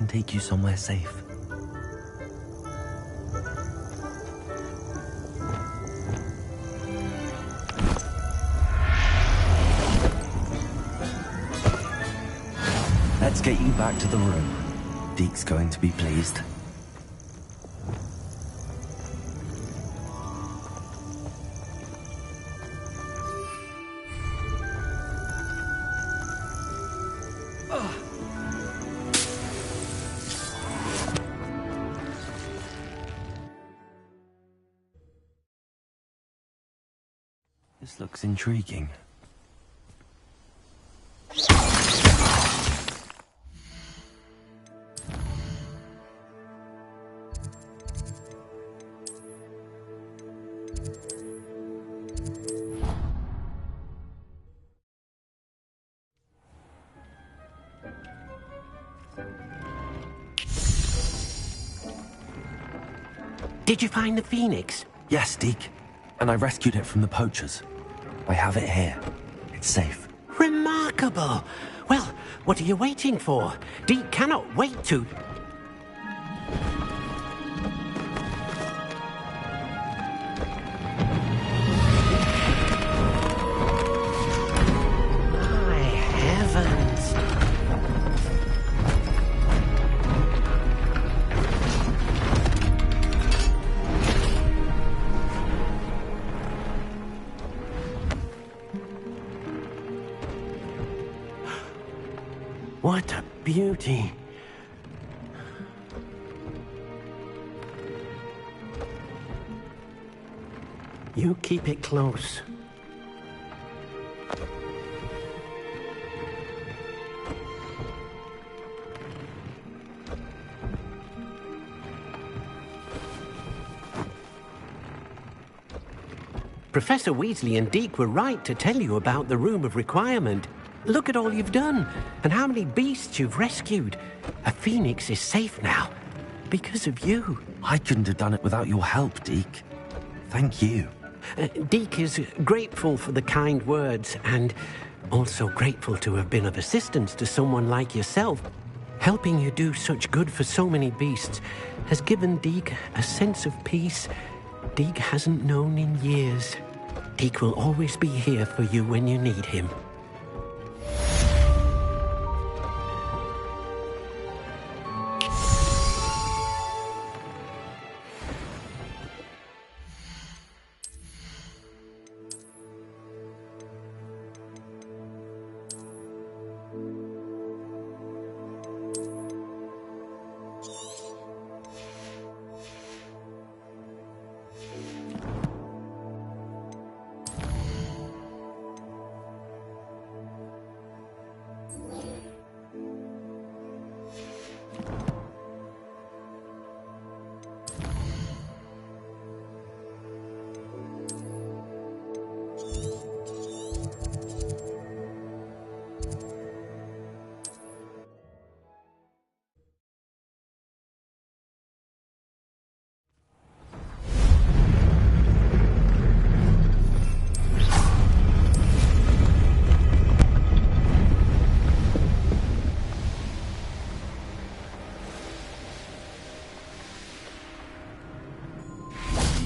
can take you somewhere safe. Let's get you back to the room. Deke's going to be pleased. This looks intriguing. Did you find the phoenix? Yes, Deke. And I rescued it from the poachers. I have it here. It's safe. Remarkable! Well, what are you waiting for? Deke cannot wait to... My heavens! What a beauty. You keep it close. Professor Weasley and Deke were right to tell you about the Room of Requirement. Look at all you've done, and how many beasts you've rescued. A phoenix is safe now, because of you. I couldn't have done it without your help, Deke. Thank you. Deke is grateful for the kind words, and also grateful to have been of assistance to someone like yourself. Helping you do such good for so many beasts has given Deke a sense of peace Deke hasn't known in years. Deke will always be here for you when you need him.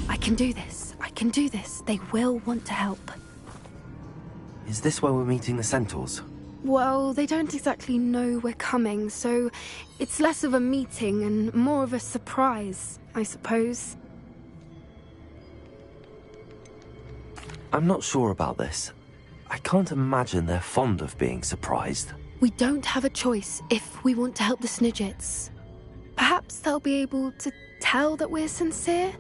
I can do this. I can do this. They will want to help. Is this where we're meeting the centaurs? Well, they don't exactly know we're coming, so it's less of a meeting and more of a surprise, I suppose. I'm not sure about this. I can't imagine they're fond of being surprised. We don't have a choice if we want to help the Snidgets. Perhaps they'll be able to tell that we're sincere.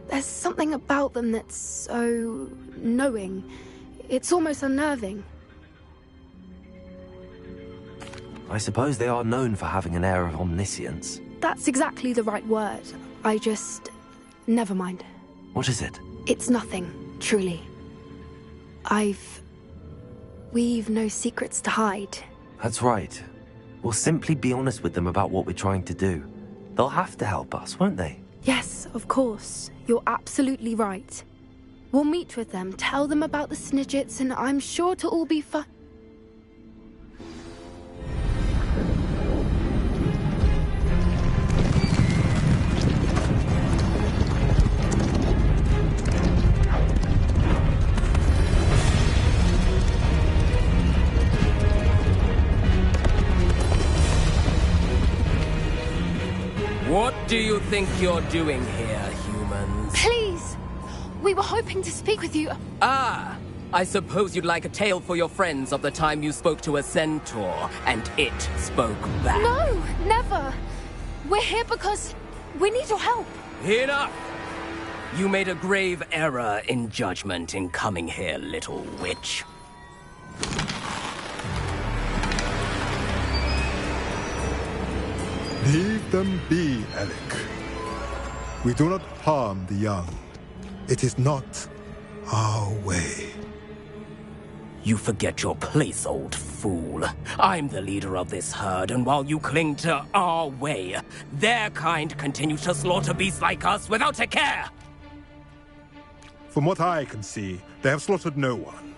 There's something about them that's so knowing. It's almost unnerving. I suppose they are known for having an air of omniscience. That's exactly the right word. Never mind. What is it? It's nothing, truly. We've no secrets to hide. That's right. We'll simply be honest with them about what we're trying to do. They'll have to help us, won't they? Yes, of course. You're absolutely right. We'll meet with them, tell them about the Snidgets, and I'm sure it'll all be fun. do you think you're doing here, humans? Please! We were hoping to speak with you. Ah! I suppose you'd like a tale for your friends of the time you spoke to a centaur, and it spoke back. No, never. We're here because we need your help. Enough! You made a grave error in judgment in coming here, little witch. Leave them be, Alec. We do not harm the young. It is not our way. You forget your place, old fool. I'm the leader of this herd, and while you cling to our way, their kind continue to slaughter beasts like us without a care! From what I can see, they have slaughtered no one.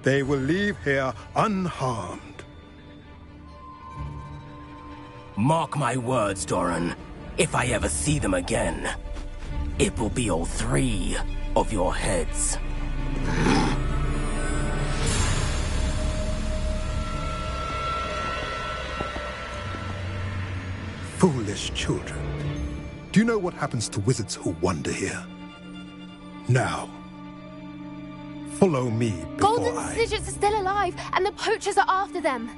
They will leave here unharmed. Mark my words, Doran. If I ever see them again, it will be all 3 of your heads. Foolish children. Do you know what happens to wizards who wander here? Now, follow me before Golden Snidgets are still alive, and the poachers are after them.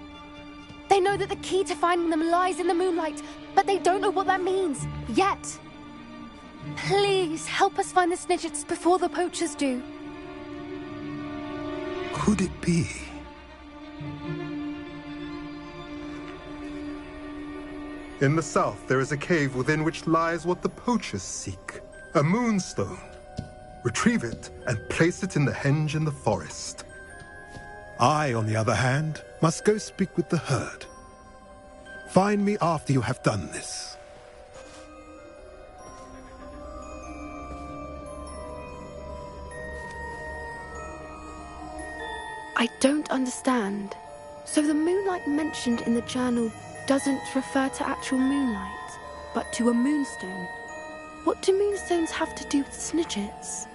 They know that the key to finding them lies in the moonlight, but they don't know what that means, yet. Please, help us find the Snidgets before the poachers do. Could it be? In the south, there is a cave within which lies what the poachers seek. A moonstone. Retrieve it and place it in the henge in the forest. I, on the other hand, must go speak with the herd. Find me after you have done this. I don't understand. So the moonlight mentioned in the journal doesn't refer to actual moonlight, but to a moonstone. What do moonstones have to do with Snidgets?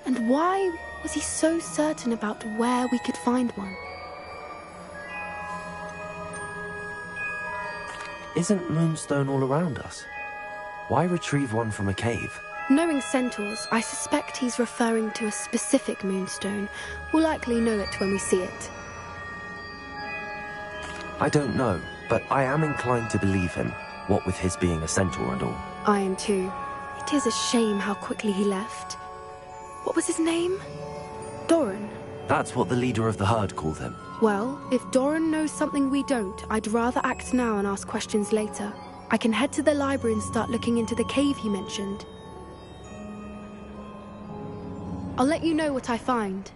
And why was he so certain about where we could find one? Isn't Moonstone all around us? Why retrieve one from a cave? Knowing centaurs, I suspect he's referring to a specific moonstone. We'll likely know it when we see it. I don't know, but I am inclined to believe him, what with his being a centaur and all. I am too. It is a shame how quickly he left. What was his name? Doran? That's what the leader of the herd called him. Well, if Doran knows something we don't, I'd rather act now and ask questions later. I can head to the library and start looking into the cave he mentioned. I'll let you know what I find.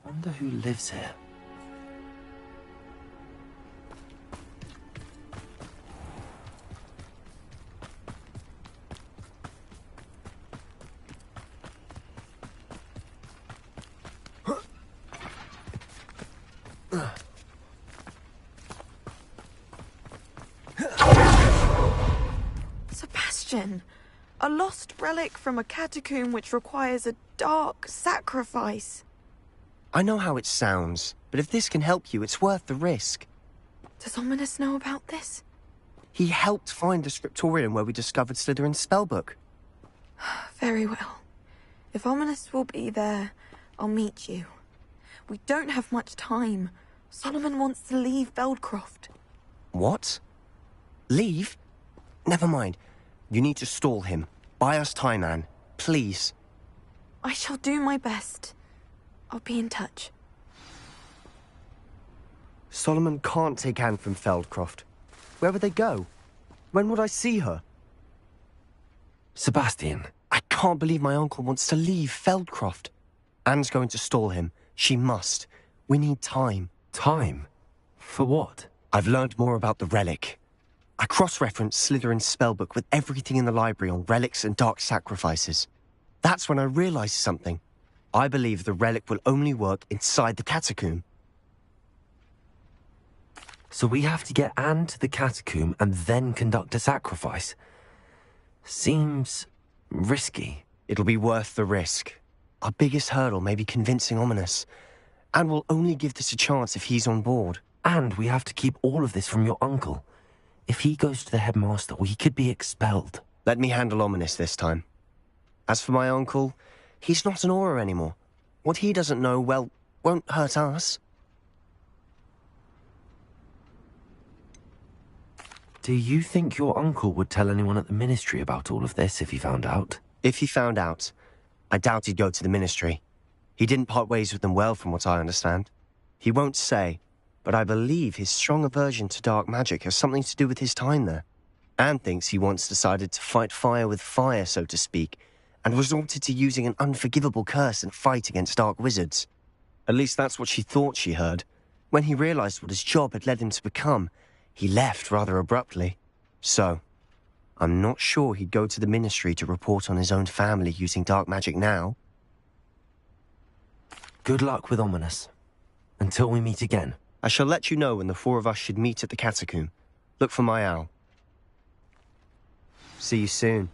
Wonder who lives here. Sebastian, a lost relic from a catacomb which requires a dark sacrifice. I know how it sounds, but if this can help you, it's worth the risk. Does Ominous know about this? He helped find the scriptorium where we discovered Slytherin's spellbook. Very well. If Ominous will be there, I'll meet you. We don't have much time. Solomon wants to leave Beldcroft. What? Leave? Never mind. You need to stall him. Buy us time, Anne. Please. I shall do my best. I'll be in touch. Solomon can't take Anne from Feldcroft. Where would they go? When would I see her? Sebastian. I can't believe my uncle wants to leave Feldcroft. Anne's going to stall him. She must. We need time. Time? For what? I've learned more about the relic. I cross-referenced Slytherin's spellbook with everything in the library on relics and dark sacrifices. That's when I realized something. I believe the relic will only work inside the catacomb. So we have to get Anne to the catacomb and then conduct a sacrifice. Seems risky. It'll be worth the risk. Our biggest hurdle may be convincing Ominous. And we'll only give this a chance if he's on board. And we have to keep all of this from your uncle. If he goes to the headmaster, we could be expelled. Let me handle Ominous this time. As for my uncle, he's not an Auror anymore. What he doesn't know, well, won't hurt us. Do you think your uncle would tell anyone at the Ministry about all of this if he found out? If he found out, I doubt he'd go to the Ministry. He didn't part ways with them well, from what I understand. He won't say, but I believe his strong aversion to dark magic has something to do with his time there. Anne thinks he once decided to fight fire with fire, so to speak, and resorted to using an unforgivable curse in a fight against dark wizards. At least that's what she thought she heard. When he realized what his job had led him to become, he left rather abruptly. So, I'm not sure he'd go to the Ministry to report on his own family using dark magic now. Good luck with Ominous. Until we meet again. I shall let you know when the four of us should meet at the catacomb. Look for my owl. See you soon.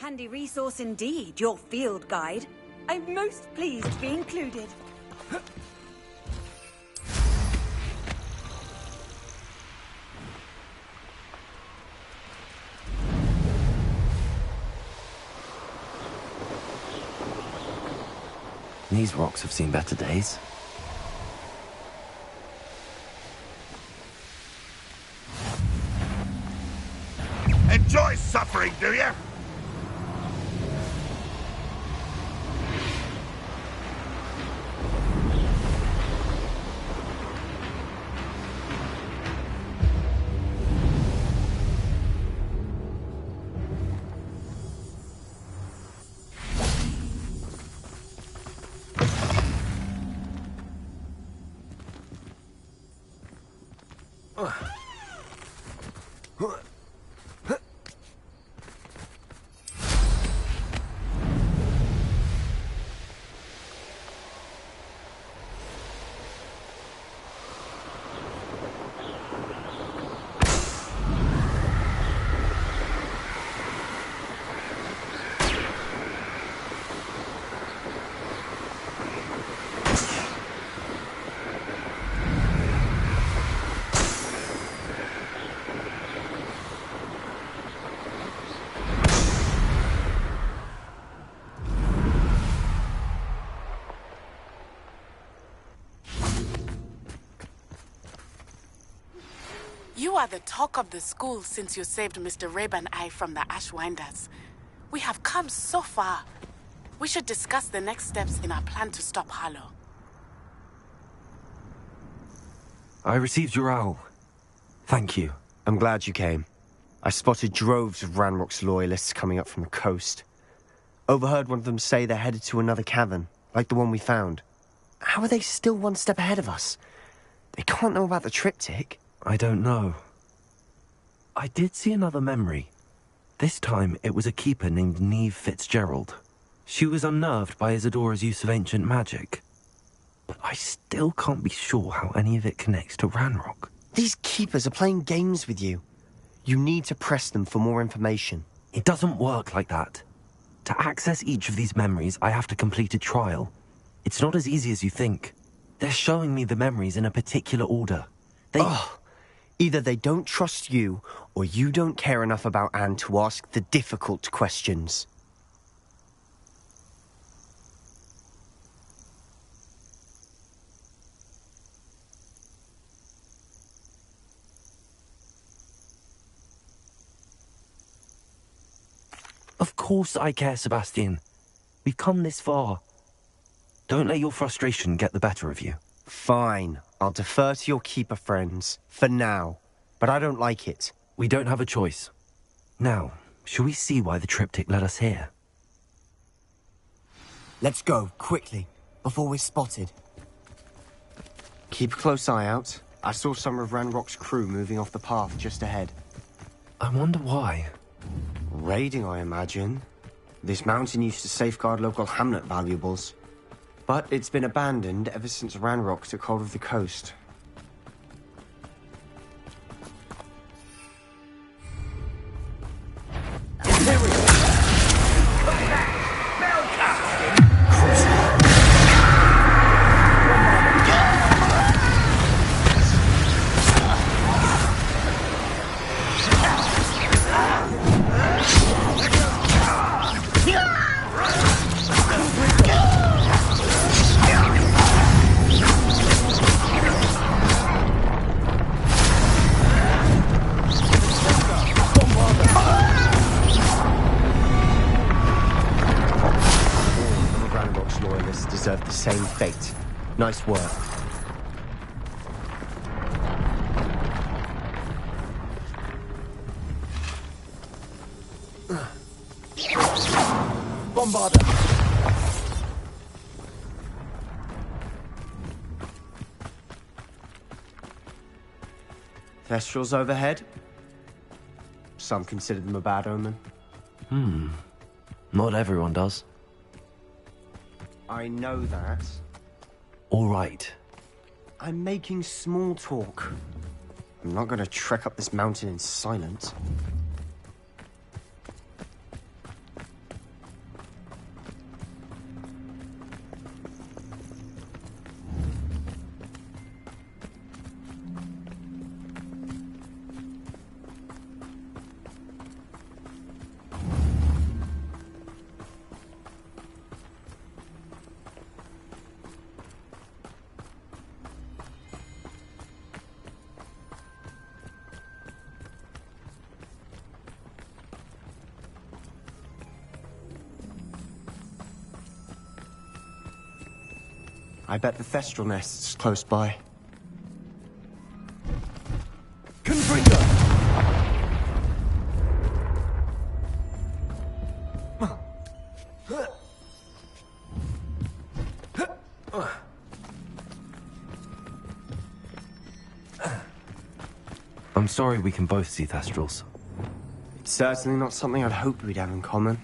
Handy resource indeed, your field guide. I'm most pleased to be included. These rocks have seen better days. Enjoy suffering, do you? You are the talk of the school since you saved Mr. Rabe and I from the Ashwinders. We have come so far. We should discuss the next steps in our plan to stop Harlow. I received your owl. Thank you. I'm glad you came. I spotted droves of Ranrock's loyalists coming up from the coast. Overheard one of them say they're headed to another cavern, like the one we found. How are they still one step ahead of us? They can't know about the triptych. I don't know. I did see another memory. This time, it was a keeper named Neve Fitzgerald. She was unnerved by Isadora's use of ancient magic. But I still can't be sure how any of it connects to Ranrock. These keepers are playing games with you. You need to press them for more information. It doesn't work like that. To access each of these memories, I have to complete a trial. It's not as easy as you think. They're showing me the memories in a particular order. Either they don't trust you, or you don't care enough about Anne to ask the difficult questions. course I care, Sebastian. We've come this far. Don't let your frustration get the better of you. Fine. I'll defer to your keeper friends. For now. But I don't like it. We don't have a choice. Now, shall we see why the triptych led us here? Let's go, quickly, before we're spotted. Keep a close eye out. I saw some of Ranrock's crew moving off the path just ahead. I wonder why. Raiding, I imagine. This mountain used to safeguard local hamlet valuables. But it's been abandoned ever since Ranrock took hold of the coast. Deserve the same fate. Nice work. Bombarder! Thestrals overhead? Some consider them a bad omen. Not everyone does. I know that. All right. I'm making small talk. I'm not gonna trek up this mountain in silence. I bet the Thestral nest's close by. Confringo! I'm sorry we can both see Thestrals. It's certainly not something I'd hoped we'd have in common.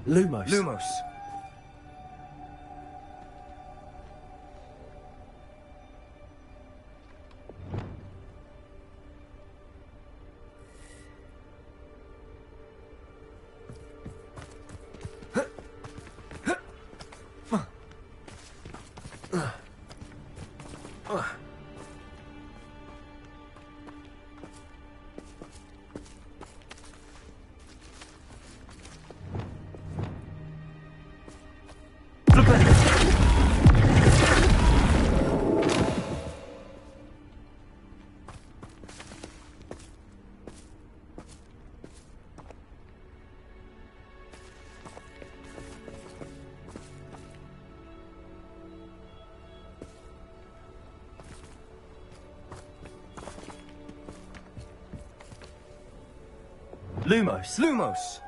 Lumos. Lumos. Lumos. Lumos.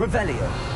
Revelio.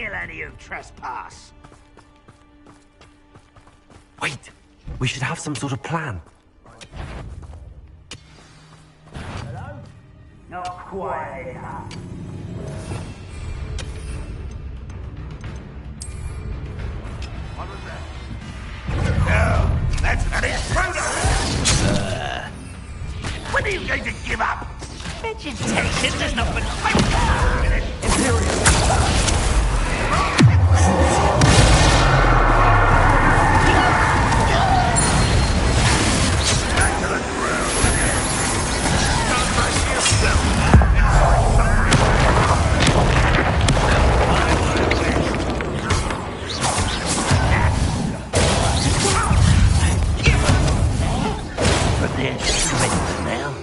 kill any who trespass. Wait, we should have some sort of plan. Hello? Not quite enough. What was that? No, that's an intruder! When are you going to give up? Vegetation does not belong. But there's strength now.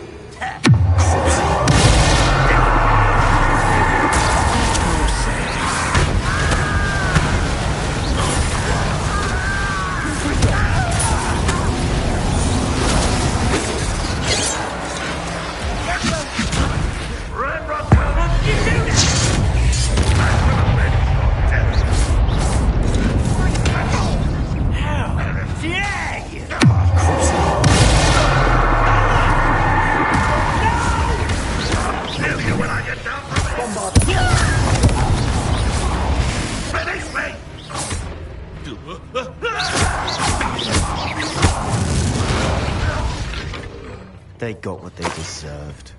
They got what they deserved.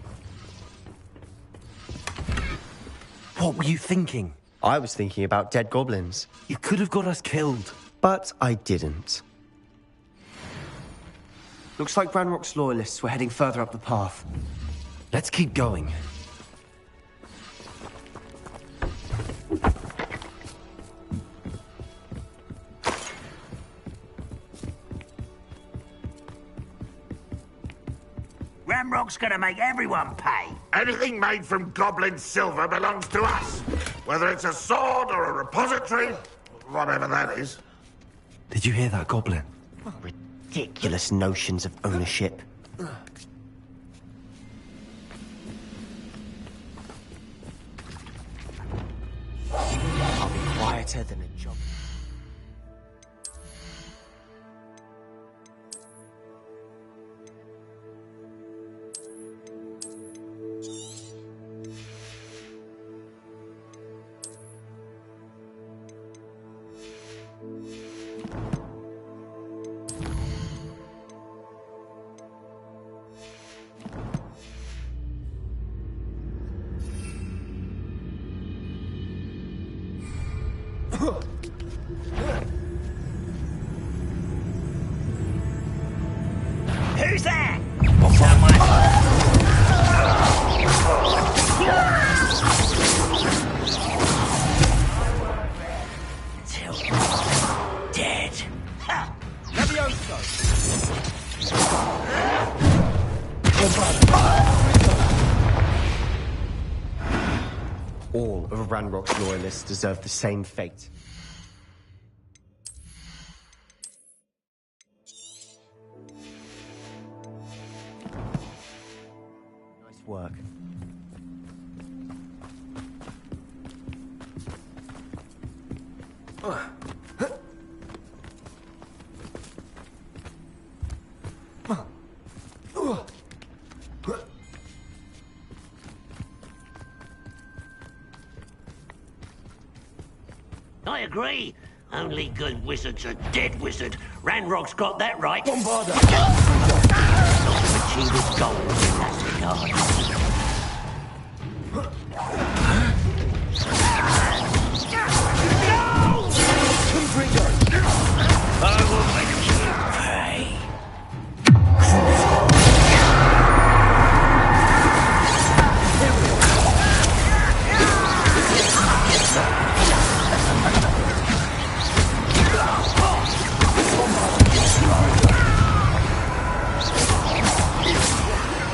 What were you thinking? I was thinking about dead goblins. You could have got us killed. But I didn't. Looks like Ranrock's loyalists were heading further up the path. Let's keep going. Ranrock's gonna make everyone pay. Anything made from goblin silver belongs to us. Whether it's a sword or a repository, whatever that is. Did you hear that, Goblin? Ridiculous notions of ownership. I'll be quieter than a job. Who's that? Till dead. All of Ranrock's loyalists deserve the same fate. Nice work. I agree. Only good wizards are dead wizard. Ranrock's got that right. Bombarda! Not to achieve his goals in that regard. I will make you pay.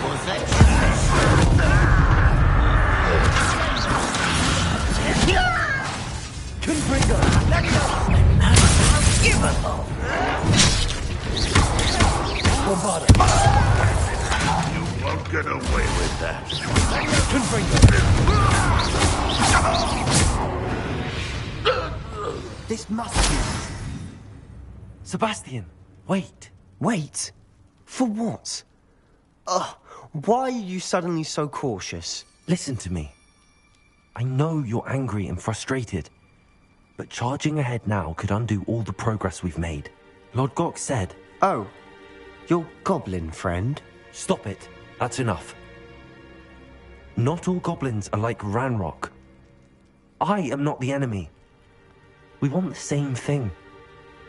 Was that This must be... Sebastian, wait. Wait? For what? Why are you suddenly so cautious? Listen to me. I know you're angry and frustrated, but charging ahead now could undo all the progress we've made. Lord Gok said... Oh, your goblin friend? Stop it. That's enough. Not all goblins are like Ranrock. I am not the enemy. We want the same thing.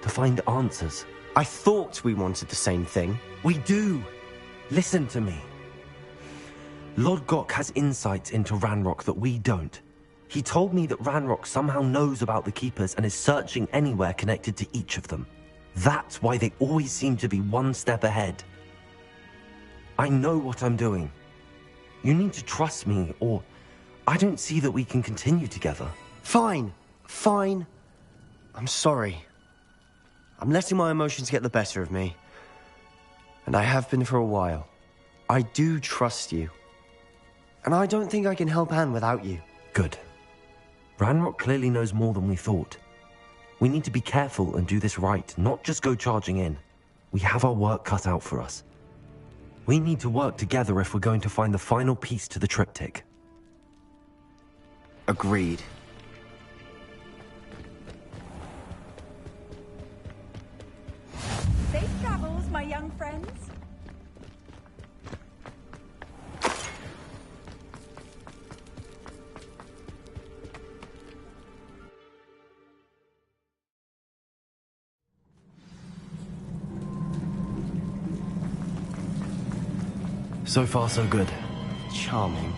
To find answers. I thought we wanted the same thing. We do. Listen to me. Lord Gok has insights into Ranrock that we don't. He told me that Ranrock somehow knows about the Keepers and is searching anywhere connected to each of them. That's why they always seem to be one step ahead. I know what I'm doing. You need to trust me, or I don't see that we can continue together. Fine. Fine. I'm sorry. I'm letting my emotions get the better of me. And I have been for a while. I do trust you. And I don't think I can help Anne without you. Good. Ranrock clearly knows more than we thought. We need to be careful and do this right, not just go charging in. We have our work cut out for us. We need to work together if we're going to find the final piece to the triptych. Agreed. Safe travels, my young friends. So far, so good. Charming.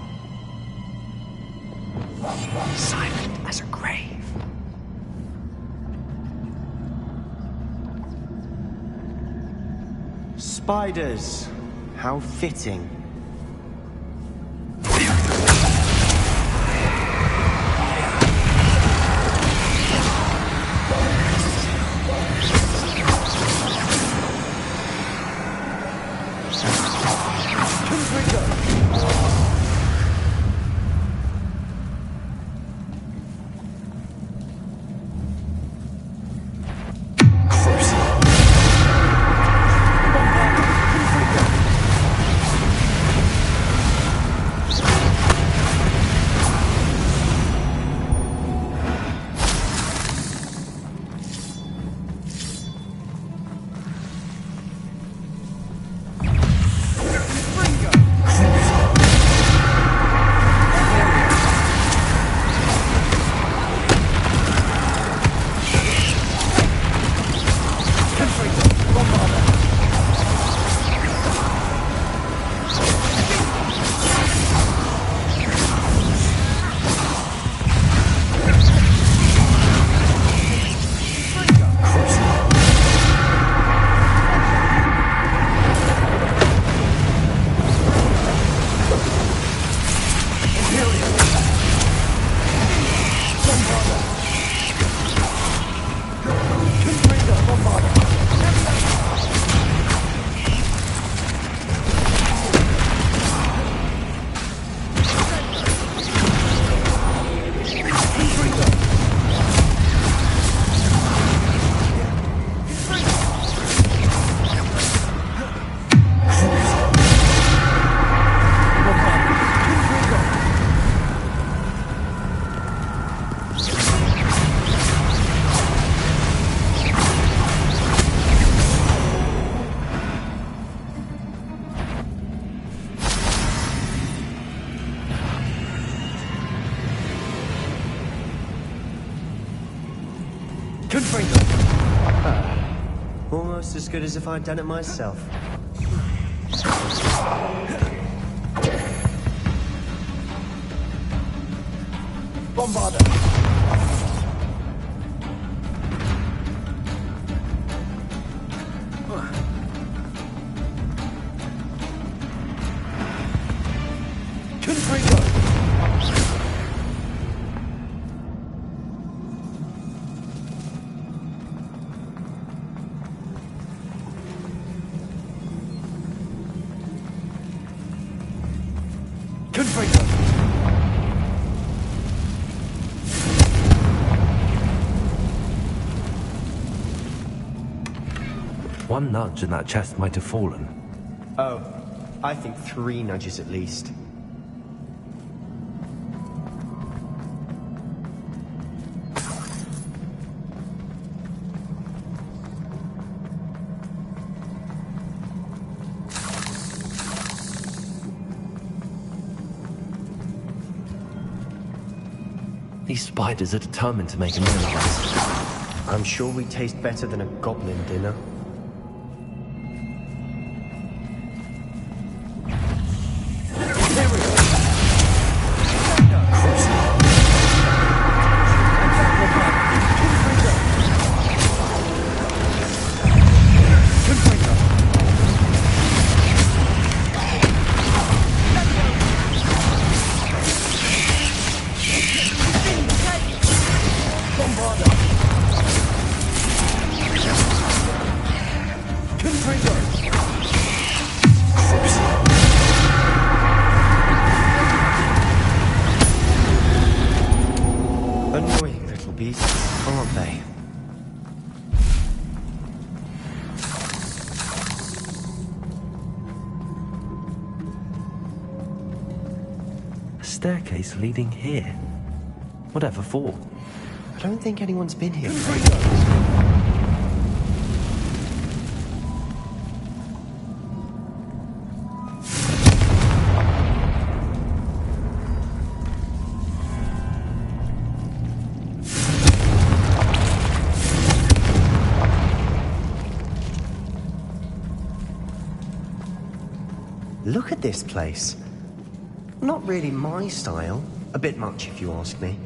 Silent as a grave. Spiders. How fitting. Almost as good as if I'd done it myself. Bombarder! One nudge and that chest might have fallen. Oh, I think 3 nudges at least. These spiders are determined to make a meal of us. I'm sure we taste better than a goblin dinner. Annoying little beasts, aren't they? A staircase leading here. Whatever for? I don't think anyone's been here. Look at this place. Not really my style. A bit much, if you ask me.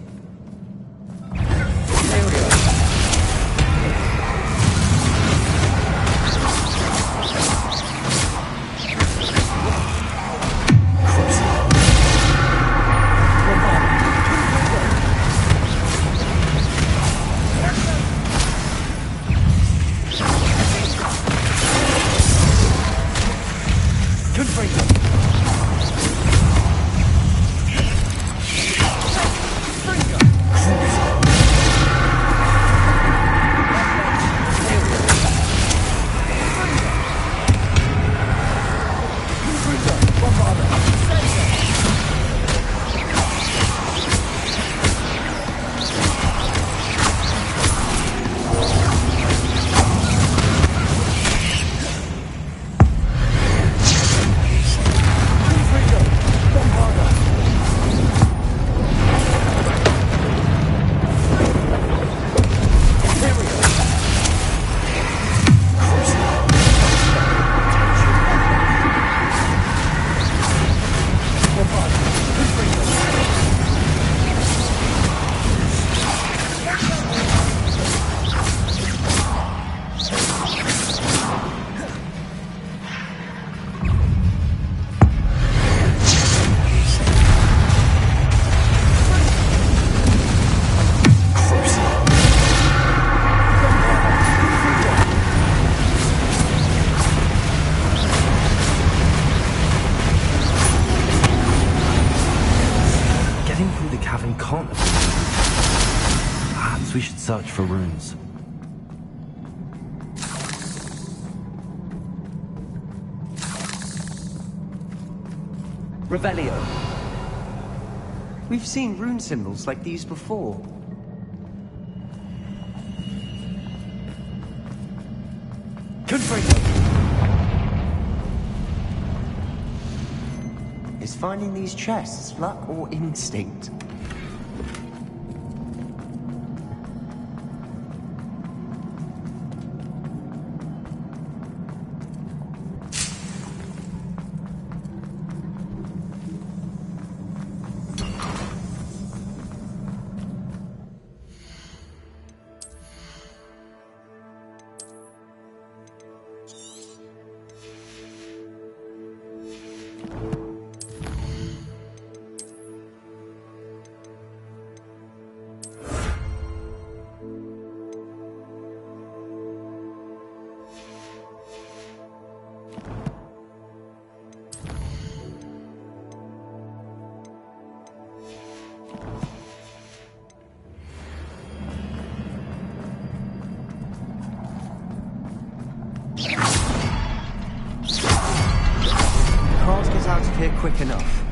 We should search for runes. Revelio. We've seen rune symbols like these before. Confringo! Is finding these chests luck or instinct? quick enough.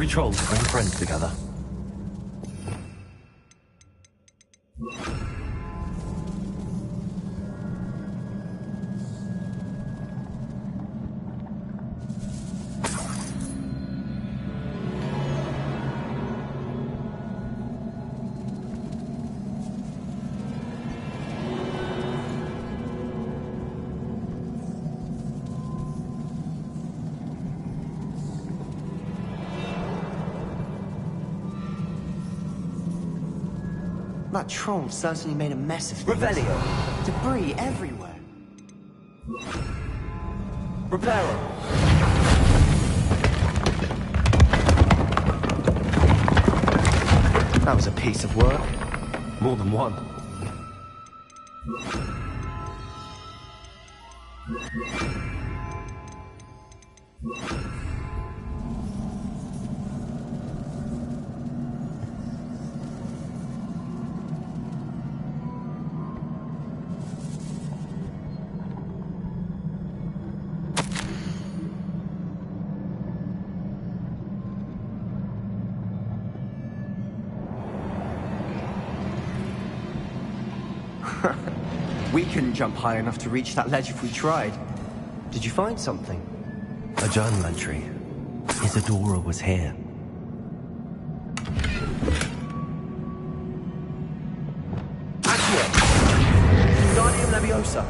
Trolls bring friends together. That troll certainly made a mess of things. Revelio! Debris everywhere. Reparo! That was a piece of work. More than one. We couldn't jump high enough to reach that ledge if we tried. Did you find something? A journal entry. Isadora was here. closer.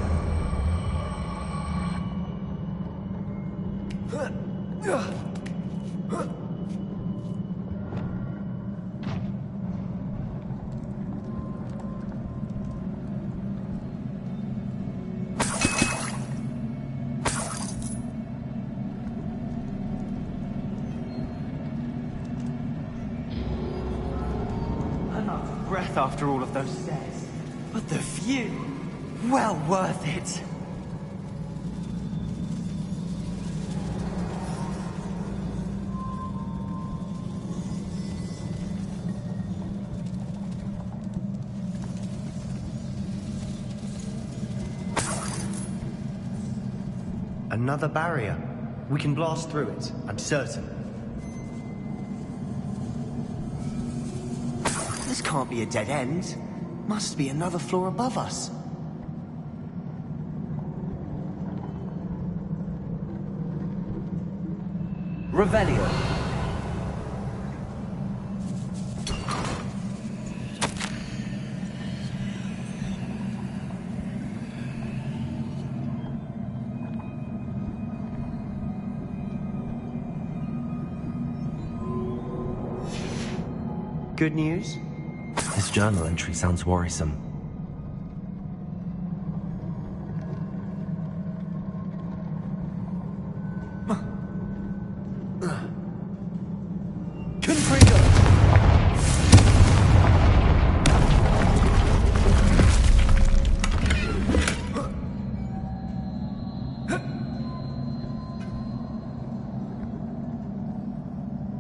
I'm out of breath after all of those stairs. But the view, well worth it. Another barrier. We can blast through it, I'm certain. This can't be a dead end. Must be another floor above us. Revelio. Good news? This journal entry sounds worrisome.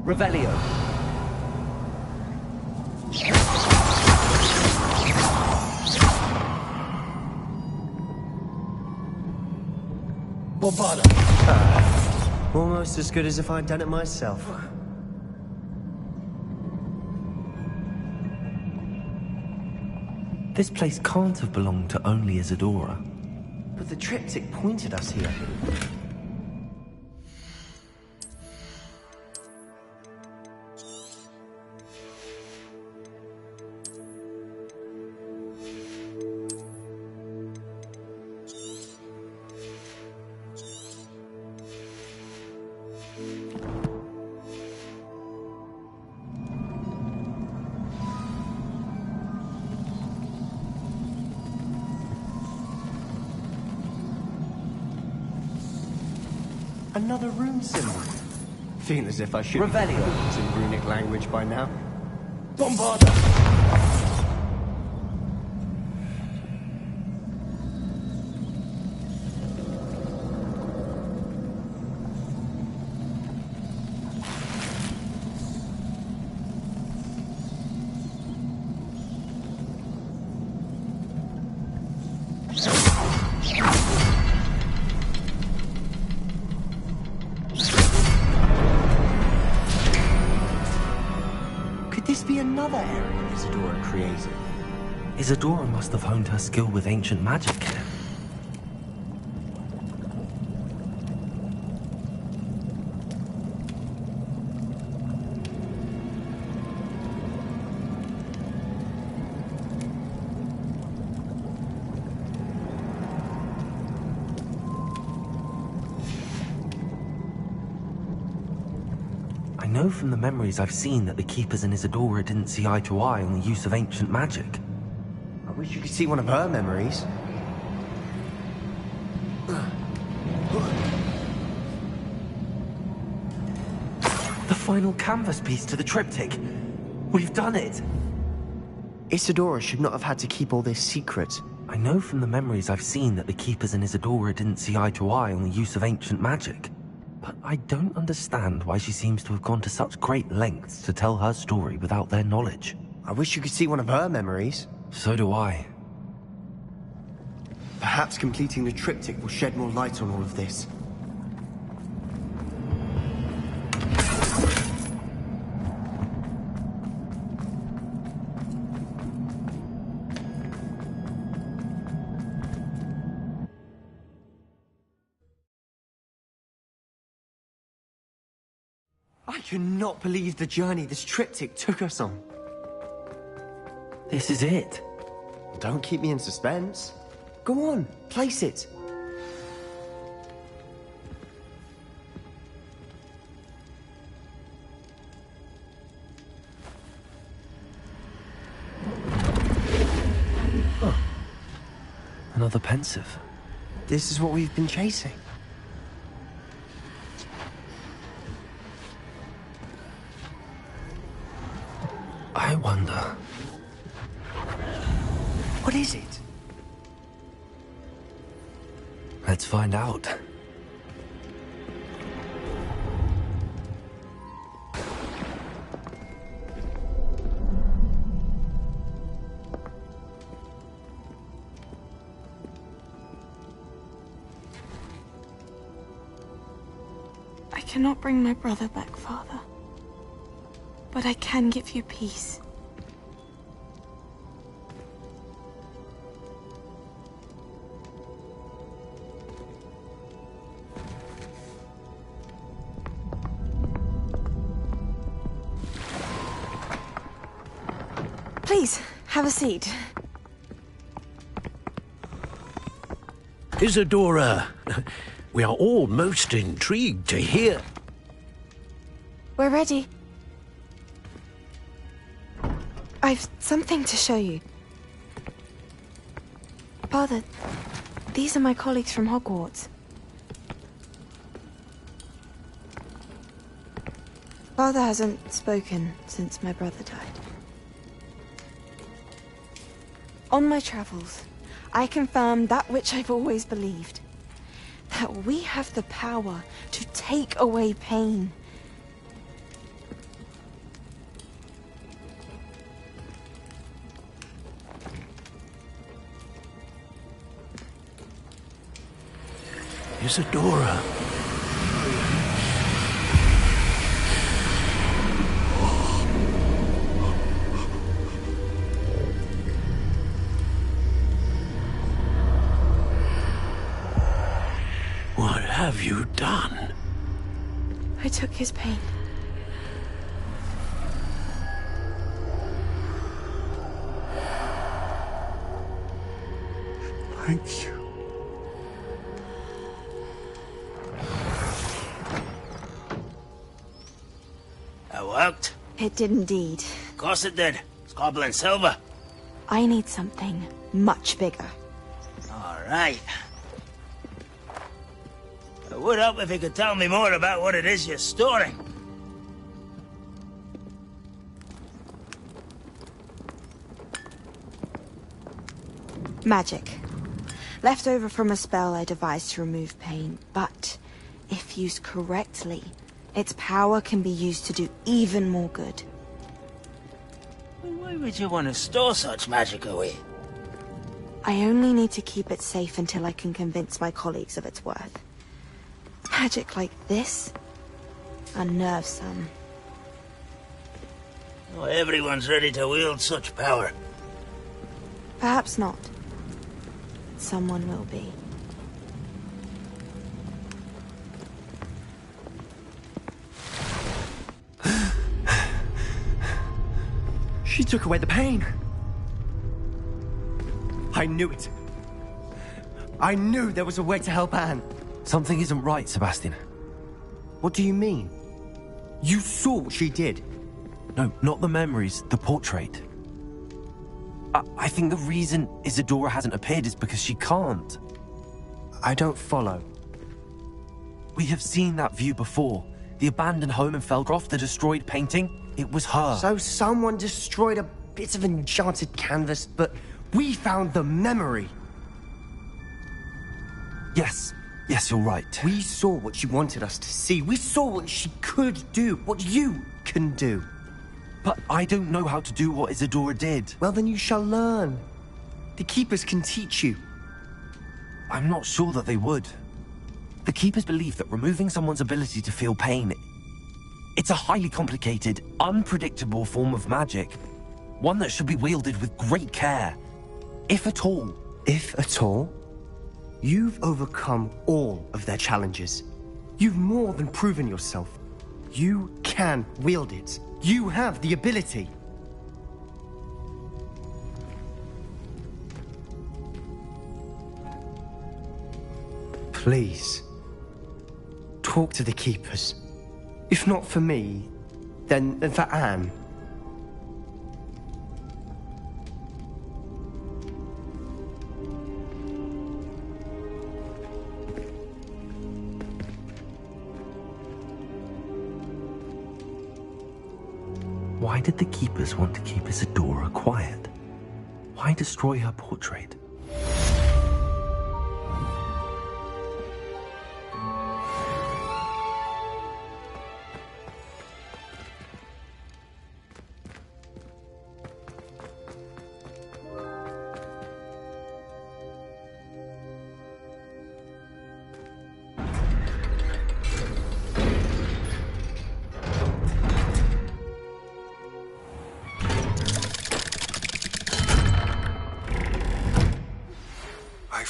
Revelio. Almost as good as if I'd done it myself. This place can't have belonged to only Isadora. But the triptych pointed us here. Another rune symbol. Feel as if I should be in runic language by now. Bombarda! Another area Isadora created. Isadora must have honed her skill with ancient magic here. I know from the memories I've seen that the Keepers and Isadora didn't see eye to eye on the use of ancient magic. I wish you could see one of her memories. The final canvas piece to the triptych. We've done it! Isadora should not have had to keep all this secret. I know from the memories I've seen that the Keepers and Isadora didn't see eye to eye on the use of ancient magic. But I don't understand why she seems to have gone to such great lengths to tell her story without their knowledge. I wish you could see one of her memories. So do I. Perhaps completing the triptych will shed more light on all of this. I cannot believe the journey this triptych took us on. This is it. Don't keep me in suspense. Go on, place it. Another pensive. This is what we've been chasing. I wonder... What is it? Let's find out. I cannot bring my brother back, Father. But I can give you peace. Please, have a seat. Isadora, we are all most intrigued to hear. We're ready. I've something to show you. Father, these are my colleagues from Hogwarts. Father hasn't spoken since my brother died. On my travels, I confirmed that which I've always believed. That we have the power to take away pain. Isadora. What have you done? I took his pain. Thank you. That worked? It did indeed. Of course it did. It's goblin silver. I need something much bigger. All right. It would help if you could tell me more about what it is you're storing. Magic. Left over from a spell I devised to remove pain, but if used correctly, its power can be used to do even more good. Why would you want to store such magic away? I only need to keep it safe until I can convince my colleagues of its worth. Magic like this unnerves some. Not everyone's ready to wield such power. Perhaps not. Someone will be. She took away the pain. I knew it. I knew there was a way to help Anne. Something isn't right, Sebastian. What do you mean? You saw what she did. No, not the memories, the portrait. I think the reason Isadora hasn't appeared is because she can't. I don't follow. We have seen that view before. The abandoned home in Felgroth, the destroyed painting. It was her. So someone destroyed a bit of enchanted canvas, but we found the memory. Yes, you're right. We saw what she wanted us to see. We saw what she could do, what you can do. But I don't know how to do what Isadora did. Well, then you shall learn. The Keepers can teach you. I'm not sure that they would. The Keepers believe that removing someone's ability to feel pain, it's a highly complicated, unpredictable form of magic. One that should be wielded with great care. If at all. If at all? You've overcome all of their challenges. You've more than proven yourself. You can wield it. You have the ability. Please. Talk to the keepers. If not for me, then for Anne. Why did the keepers want to keep Isadora quiet? Why destroy her portrait?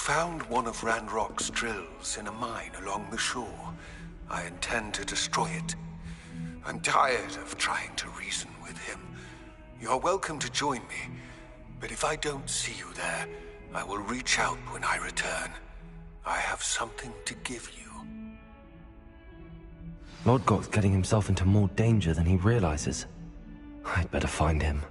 Found one of Ranrock's drills in a mine along the shore. I intend to destroy it. I'm tired of trying to reason with him. You're welcome to join me, but if I don't see you there, I will reach out when I return. I have something to give you. Lodgok's getting himself into more danger than he realizes. I'd better find him.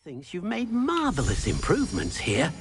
Thinks you've made marvelous improvements here.